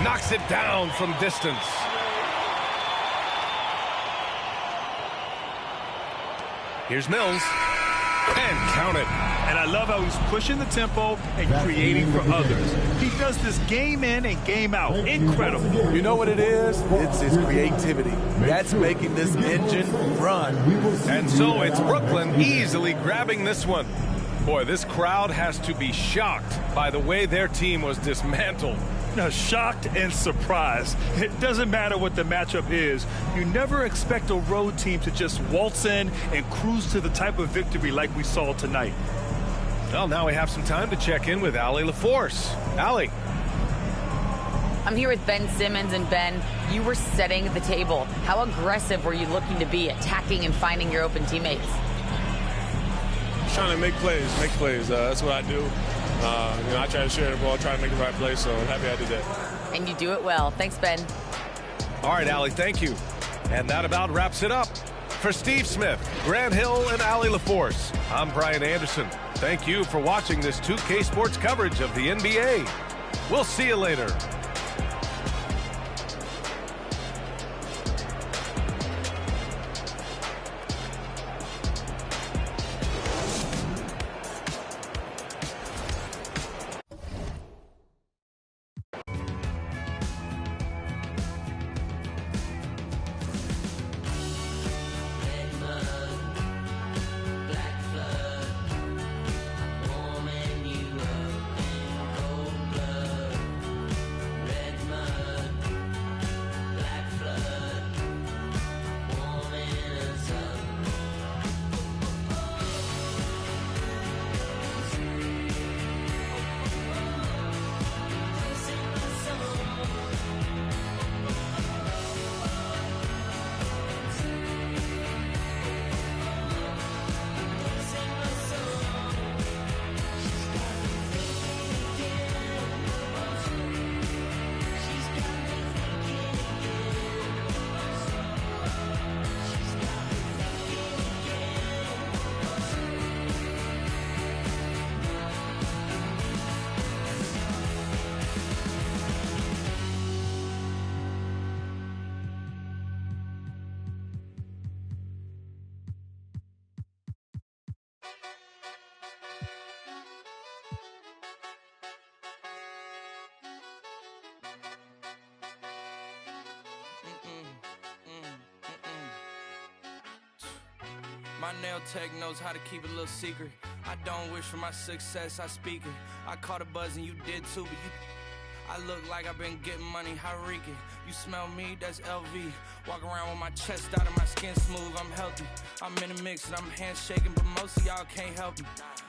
Knocks it down from distance. Here's Mills. And count it. And I love how he's pushing the tempo and creating for others. He does this game in and game out. Incredible. You know what it is? It's his creativity. That's making this engine run. And so it's Brooklyn easily grabbing this one. Boy, this crowd has to be shocked by the way their team was dismantled. Now, shocked and surprised. It doesn't matter what the matchup is. You never expect a road team to just waltz in and cruise to the type of victory like we saw tonight. Well, now we have some time to check in with Allie LaForce. Allie. I'm here with Ben Simmons, and Ben, you were setting the table. How aggressive were you looking to be, attacking and finding your open teammates? Trying to make plays. That's what I do. I try to share the ball, try to make the right play, so I'm happy I did that. And you do it well. Thanks, Ben. All right, Allie, thank you. And that about wraps it up. For Steve Smith, Grant Hill, and Allie LaForce, I'm Brian Anderson. Thank you for watching this 2K Sports coverage of the NBA. We'll see you later. My nail tech knows how to keep it a little secret. I don't wish for my success, I speak it. I caught a buzz and you did too, but I look like I've been getting money, Hariki. You smell me, that's LV. Walk around with my chest out and my skin smooth, I'm healthy. I'm in a mix and I'm handshaking, but most of y'all can't help me.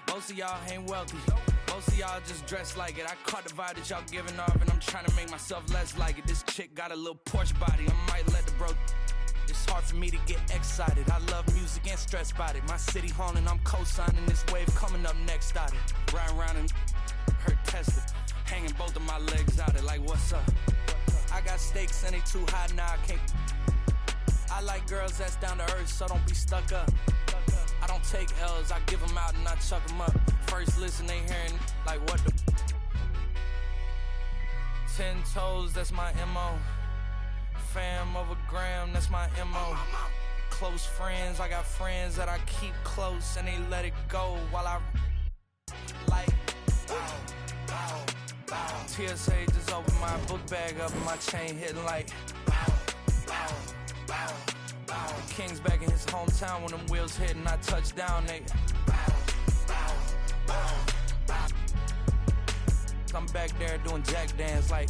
Most of y'all ain't wealthy. Most of y'all just dress like it. I caught the vibe that y'all giving off and I'm trying to make myself less like it. This chick got a little Porsche body, I might let the bro. It's hard for me to get excited. I love music and stress about it. My city haunting, I'm co-signing this wave coming up next out it. Riding around and her Tesla, hanging both of my legs out it like what's up? I got stakes and they too high now, I can't. I like girls that's down to earth, so don't be stuck up. I don't take L's, I give them out and I chuck them up. First listen, they hearing like what the 10 toes, that's my MO. Fam over gram, that's my MO. Close friends, I got friends that I keep close and they let it go while I like TSA just opened my book bag up and my chain hitting like the King's back in his hometown when them wheels hit and I touch down, they I'm back there doing jack dance like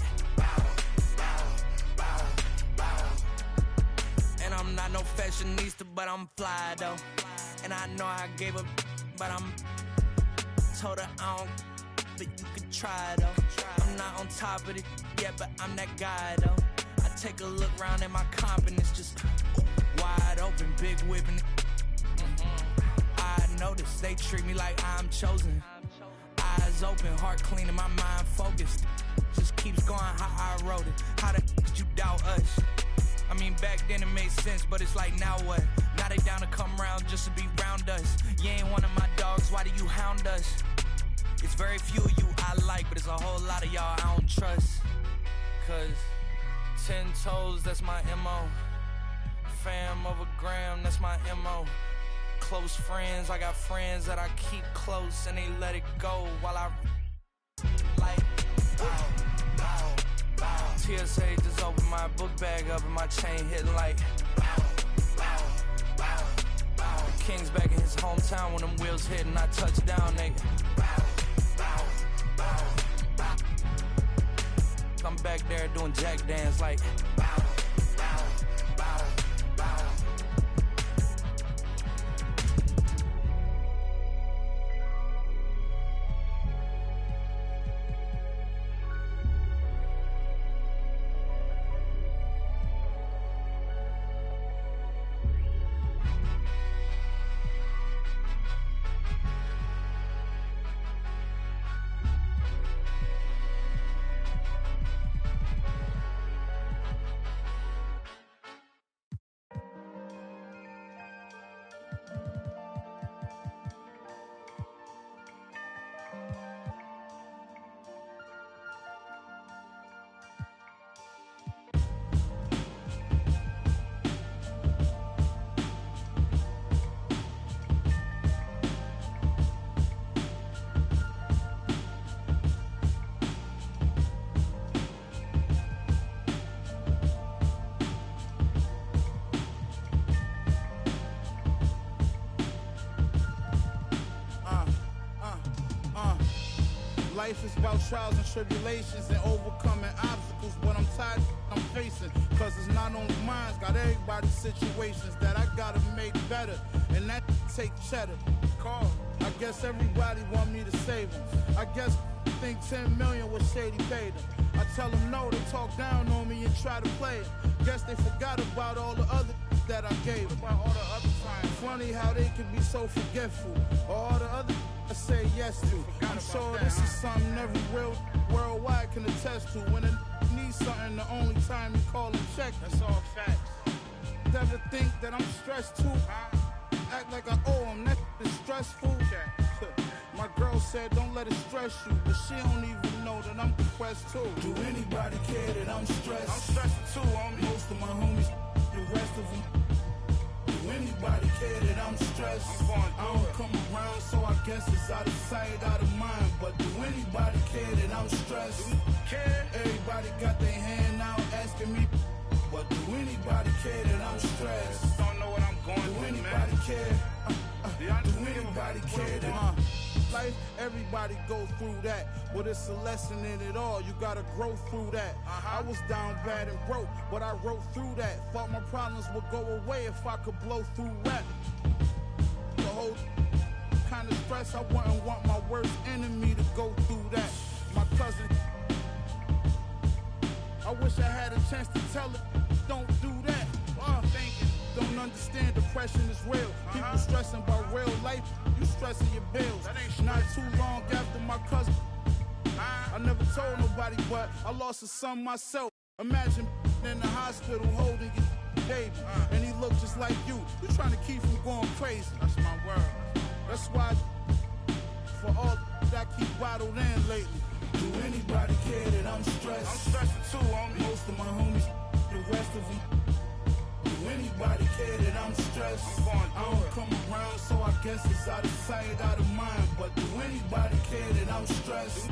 and I'm not no fashionista, but I'm fly though. And I know I gave up, but I'm told her I don't, but you could try though. I'm not on top of it yet, but I'm that guy though. I take a look round at my confidence, just wide open, big whipping. I notice they treat me like I'm chosen. Eyes open, heart clean, and my mind focused. Just keeps going how I wrote it. How the could you doubt us? I mean, back then it made sense, but it's like, now what? Now they down to come round just to be round us. You ain't one of my dogs, why do you hound us? It's very few of you I like, but it's a whole lot of y'all I don't trust. Cause 10 toes, that's my MO. Fam over gram, that's my MO. Close friends, I got friends that I keep close and they let it go while I like TSA just opened my book bag up and my chain hitting like the King's back in his hometown when them wheels hit and I touch down, they I'm back there doing jack dance like Life is about trials and tribulations and overcoming obstacles, but I'm tired I'm facing, cause it's not only mine, got everybody's situations that I gotta make better, and that take cheddar. Call, I guess everybody want me to save them. I guess think 10 million was shady paid them. I tell them no, they talk down on me and try to play it. Guess they forgot about all the other that I gave them. About all the other times. Funny how they can be so forgetful. All the other I say yes to. I'm sure this is something every worldwide can attest to. When a needs something, the only time you call and check. That's all facts. Never think that I'm stressed too. Act like I owe them, that is stressful. My girl said don't let it stress you, but she don't even know that I'm depressed too. Do anybody care that I'm stressed? I'm stressed too, homie. Most of my homies, the rest of them. Do anybody care that I'm stressed. I don't come around, so I guess it's out of sight, out of mind. But do anybody care that I'm stressed? Everybody got their hand out asking me, but do anybody care that I'm stressed? Don't know what I'm going through, man. Do anybody care? Do anybody care that life, everybody go through that, but it's a lesson in it all. You gotta grow through that. I was down bad and broke, but I wrote through that. Thought my problems would go away if I could blow through rap. The whole kind of stress, I wouldn't want my worst enemy to go through that. My cousin, I wish I had a chance to tell it, don't do that. Don't understand depression is real. People stressing about real life, you stressing your bills. Not too long after my cousin, I never told nobody, but I lost a son myself. Imagine in the hospital holding your baby, and he looked just like you. You trying to keep him going crazy. That's my word. That's why for all that I keep bottled in lately. Do anybody care that I'm stressed? I'm stressing too, homie. Most of my homies, the rest of them. Do anybody care that I'm stressed? I don't come around, so I guess it's out of sight, out of mind. But do anybody care that I'm stressed?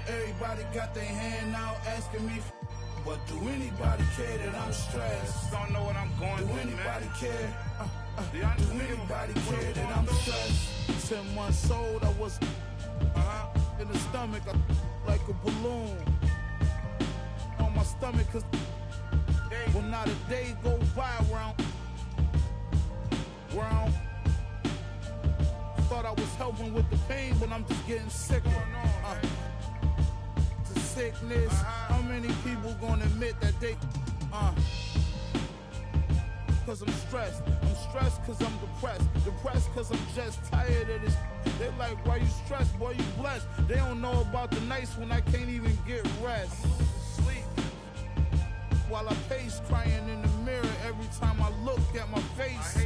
Everybody got their hand out asking me, but do anybody care that I'm stressed? Don't know what I'm going through, man. Do anybody care? Do anybody care that I'm stressed? 10 months old, I was in the stomach, like a balloon on my stomach, cause well, not a day go by where I thought I was helping with the pain, but I'm just getting sicker. The sickness, how many people gonna admit that they, cause I'm stressed. I'm stressed cause I'm depressed. Depressed cause I'm just tired of this. They like, why you stressed, boy, you blessed. They don't know about the nights when I can't even get rest. While I pace, crying in the mirror every time I look at my face.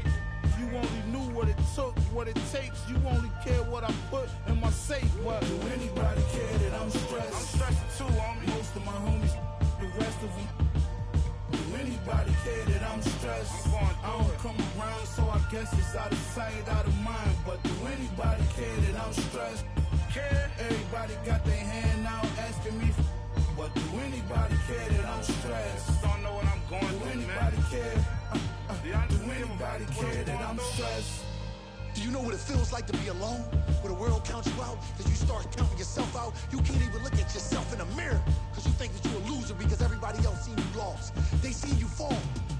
If you only knew what it took, what it takes, you only care what I put in my safe. But do anybody care that I'm stressed? I'm stressing too, homie. Most of my homies, the rest of them. Do anybody care that I'm stressed? I don't come around, so I guess it's out of sight, out of mind. But do anybody care that I'm stressed? Everybody got their hand out asking me, but do anybody care that I'm stressed? Don't know what I'm going through, man. Do anybody care? Do anybody care that I'm stressed? Do you know what it feels like to be alone? Where the world counts you out, that you start counting yourself out. You can't even look at yourself in the mirror, because you think that you're a loser because everybody else seen you lost. They seen you fall.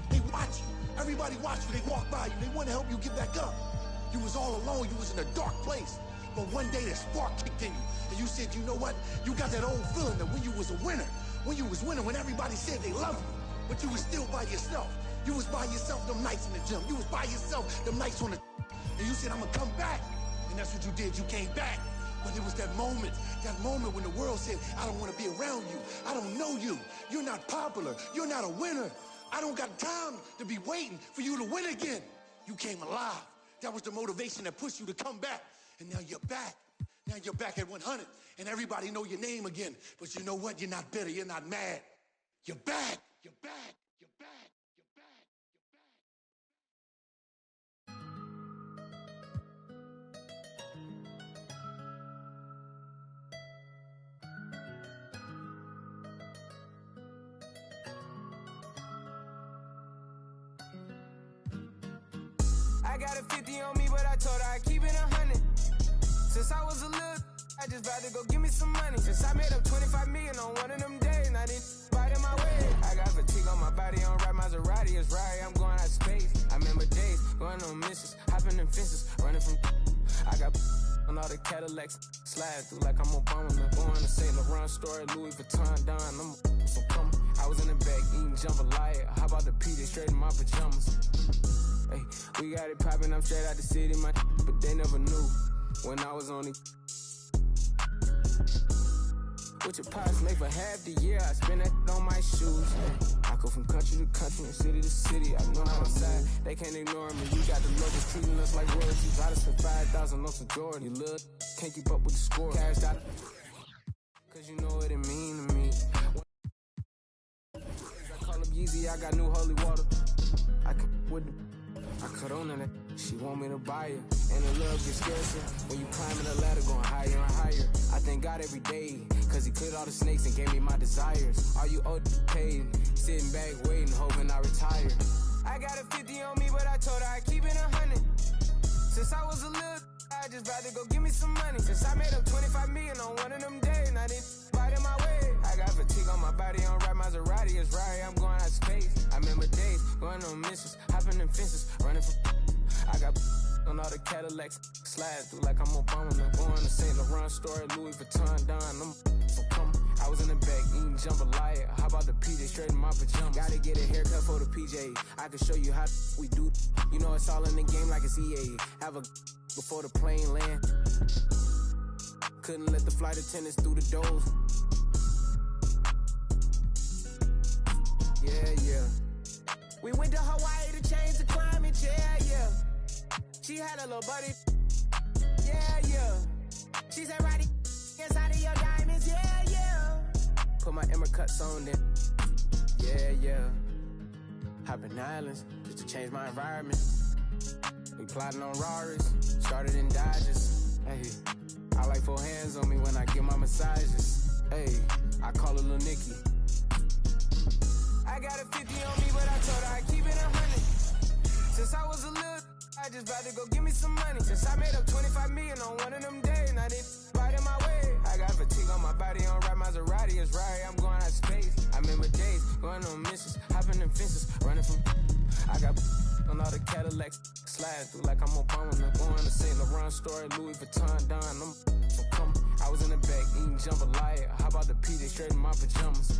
They watch you. Everybody watch you. They walk by you. They want to help you get back up. You was all alone. You was in a dark place. But one day that spark kicked in you, and you said, you know what? You got that old feeling that when you was a winner, when everybody said they love you, but you was still by yourself. You was by yourself them nights in the gym. You was by yourself them nights on the, and you said, I'm gonna come back. And that's what you did. You came back. But it was that moment when the world said, I don't want to be around you. I don't know you. You're not popular. You're not a winner. I don't got time to be waiting for you to win again. You came alive. That was the motivation that pushed you to come back. And now you're back. Now you're back at 100. And everybody know your name again. But you know what? You're not bitter. You're not mad. You're back. You're back. You're back. I got a 50 on me, but I told her I keep it 100. Since I was a little, I just vowed to go give me some money. Since I made up 25 million on one of them days, and I didn't bite in my way. I got fatigue on my body, on right Maserati, it's right, I'm going out of space. I remember days, going on missions, hopping in fences, running from I got on all the Cadillacs, slide through like I'm Obama, man. Going to St. Laurent store, Louis Vuitton, Don, I'm so coming. I was in the back eating jambalaya, how about the P, they straight in my pajamas. Hey, we got it poppin', I'm straight out the city, my but they never knew when I was on it. What your pops make for half the year, I spend that on my shoes. I go from country to country and city to city, I know how I'm sad. They can't ignore me, you got the locals treating us like royalties. I just spent 5,000 on some Jordan. You little can't keep up with the score. Cashed out, cause you know what it mean to me. I call up Yeezy, I got new holy water. I can with the I cut on it, she want me to buy her. And the love gets scarcer when you climbing the ladder, going higher and higher. I thank God every day, cause he cleared all the snakes and gave me my desires. All you old paid, sitting back waiting, hoping I retire. I got a 50 on me, but I told her I keep it 100. Since I was a little, I just about to go give me some money. Since I made up 25 million on one of them days, now they bite in my way. I got fatigue on my body, on right Maserati, it's right, I'm going out of space. I remember days, going on missions, hopping in fences, running from. I got on all the Cadillacs, slide through like I'm Obama, man. Going to St. Laurent store, Louis Vuitton, Don, I'm so coming. I was in the back eating jambalaya. How about the PJ straight in my pajamas? Gotta get a haircut for the PJ. I can show you how we do. You know it's all in the game like it's EA. Have a before the plane land. Couldn't let the flight attendants through the doors. Yeah. We went to Hawaii to change the climate. Yeah. She had a little buddy. Yeah. She said, Roddy, inside of your diamonds. Yeah. Put my Emmer cuts on then. Yeah. Hopping islands just to change my environment. We plotting on Raris, started in Dodges. Hey, I like 4 hands on me when I get my massages. Hey, I call her Lil Nicky. I got a 50 on me, but I told her I keep it 100. Since I was a little, I just about to go give me some money. Since I made up 25 million on one of them days, now they bite in my way. I got fatigue on my body, on right Maserati, it's right, I'm going out of space. I remember days, going on missions, hopping in fences, running from. I got on all the Cadillacs, slide through like I'm Obama, man. Going to St. Laurent store, Louis Vuitton, Don, I'm so coming. I was in the back eating jambalaya. How about the PJ straight in my pajamas?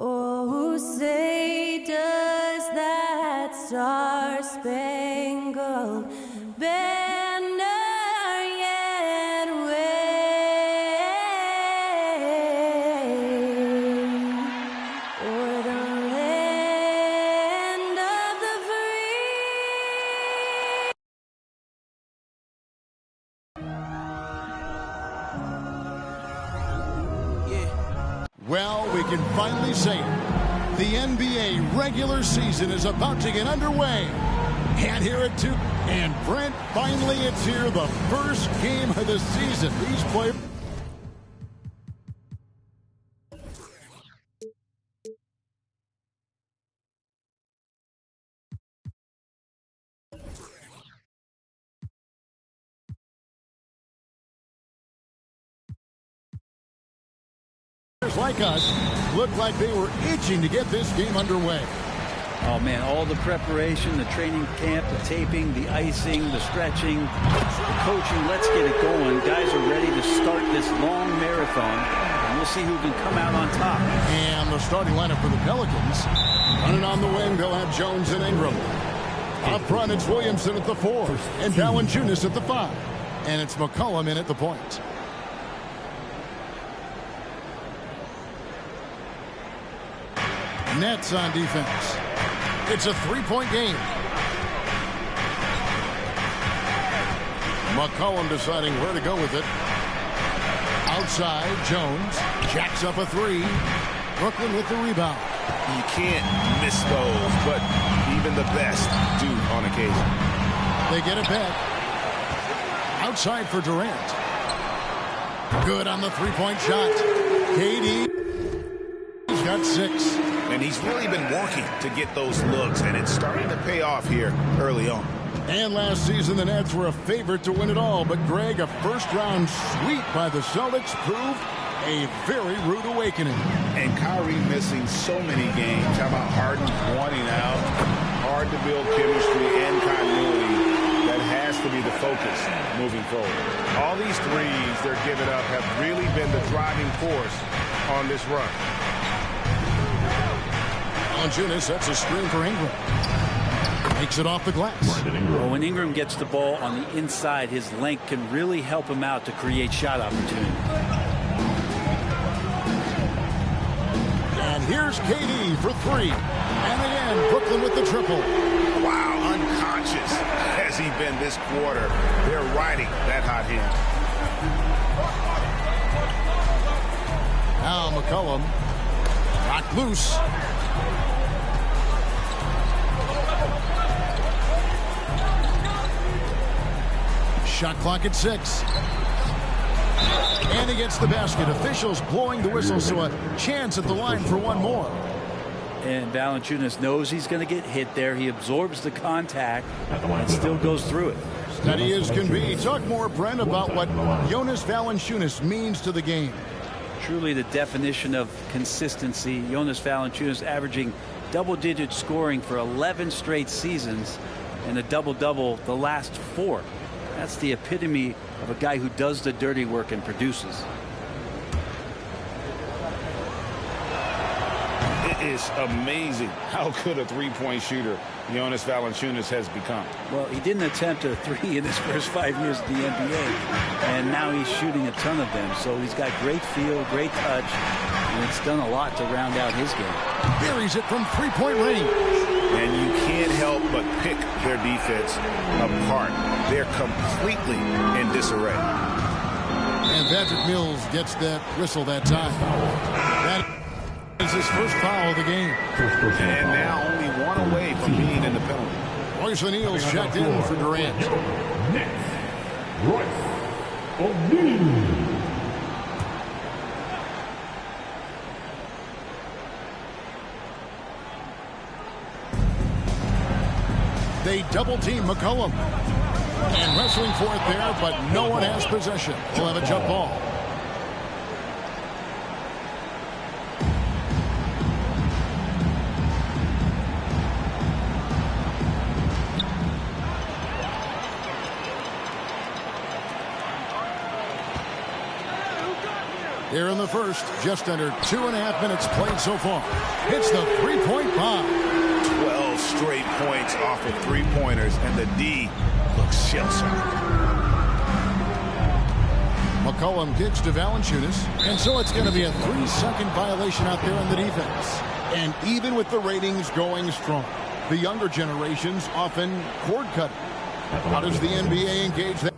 Oh, say does that star-spangled banner yet wave o'er the land of the Well, we can finally say it. The NBA regular season is about to get underway. Can't hear it too. And Brent, finally it's here, the first game of the season. These players. Like us looked like they were itching to get this game underway. Oh man, all the preparation, the training camp, the taping, the icing, the stretching, the coaching, let's get it going. Guys are ready to start this long marathon, and we'll see who can come out on top. And the starting lineup for the Pelicans. Running on the wing, they'll have Jones and Ingram. Up front, it's Williamson at the 4, and Valanciunas at the 5. And it's McCollum in at the point. Nets on defense. It's a 3-point game. McCollum deciding where to go with it. Outside, Jones jacks up a 3. Brooklyn with the rebound. You can't miss those, but even the best do on occasion. They get it back. Outside for Durant. Good on the 3-point shot. KD. He's got 6. And he's really been working to get those looks, and it's starting to pay off here early on. And last season, the Nets were a favorite to win it all. But, Greg, a first-round sweep by the Celtics proved a very rude awakening. And Kyrie missing so many games. How about Harden wanting out? Hard to build chemistry and continuity. That has to be the focus moving forward. All these threes they're giving up have really been the driving force on this run. Valanciunas sets a screen for Ingram. Makes it off the glass. Well, when Ingram gets the ball on the inside, his length can really help him out to create shot opportunity. And here's KD for three. And again, Brooklyn with the triple. Wow, unconscious has he been this quarter. They're riding that hot hand. Now McCollum got loose. Shot clock at 6. And he gets the basket. Officials blowing the whistle, so a chance at the line for one more. And Valanciunas knows he's going to get hit there. He absorbs the contact and still goes through it. Steady as can be. Talk more, Brent, about what Jonas Valanciunas means to the game. Truly the definition of consistency. Jonas Valanciunas averaging double-digit scoring for 11 straight seasons and a double-double the last 4. That's the epitome of a guy who does the dirty work and produces. It is amazing how good a three-point shooter Jonas Valanciunas has become. Well, he didn't attempt a 3 in his first 5 years in the NBA, and now he's shooting a ton of them. So he's got great feel, great touch, and it's done a lot to round out his game. Buries it from three-point range. And you can't help but pick their defense apart. They're completely in disarray. And Patrick Mills gets that whistle that time. That is his first foul of the game. And now only one away from being in the penalty. Royce O'Neal's checked in for Durant. Next, Royce O'Neal. They double-team McCollum. And wrestling for it there, but no one has possession. He'll have a jump ball. Here in the first, just under 2.5 minutes played so far. It's the three-point bomb. 12 straight points off of three-pointers, and the D looks shell-shocked. McCollum kicks to Valanciunas, and so it's going to be a 3-second violation out there on the defense. And even with the ratings going strong, the younger generations often cord-cutting. How does the NBA engage that?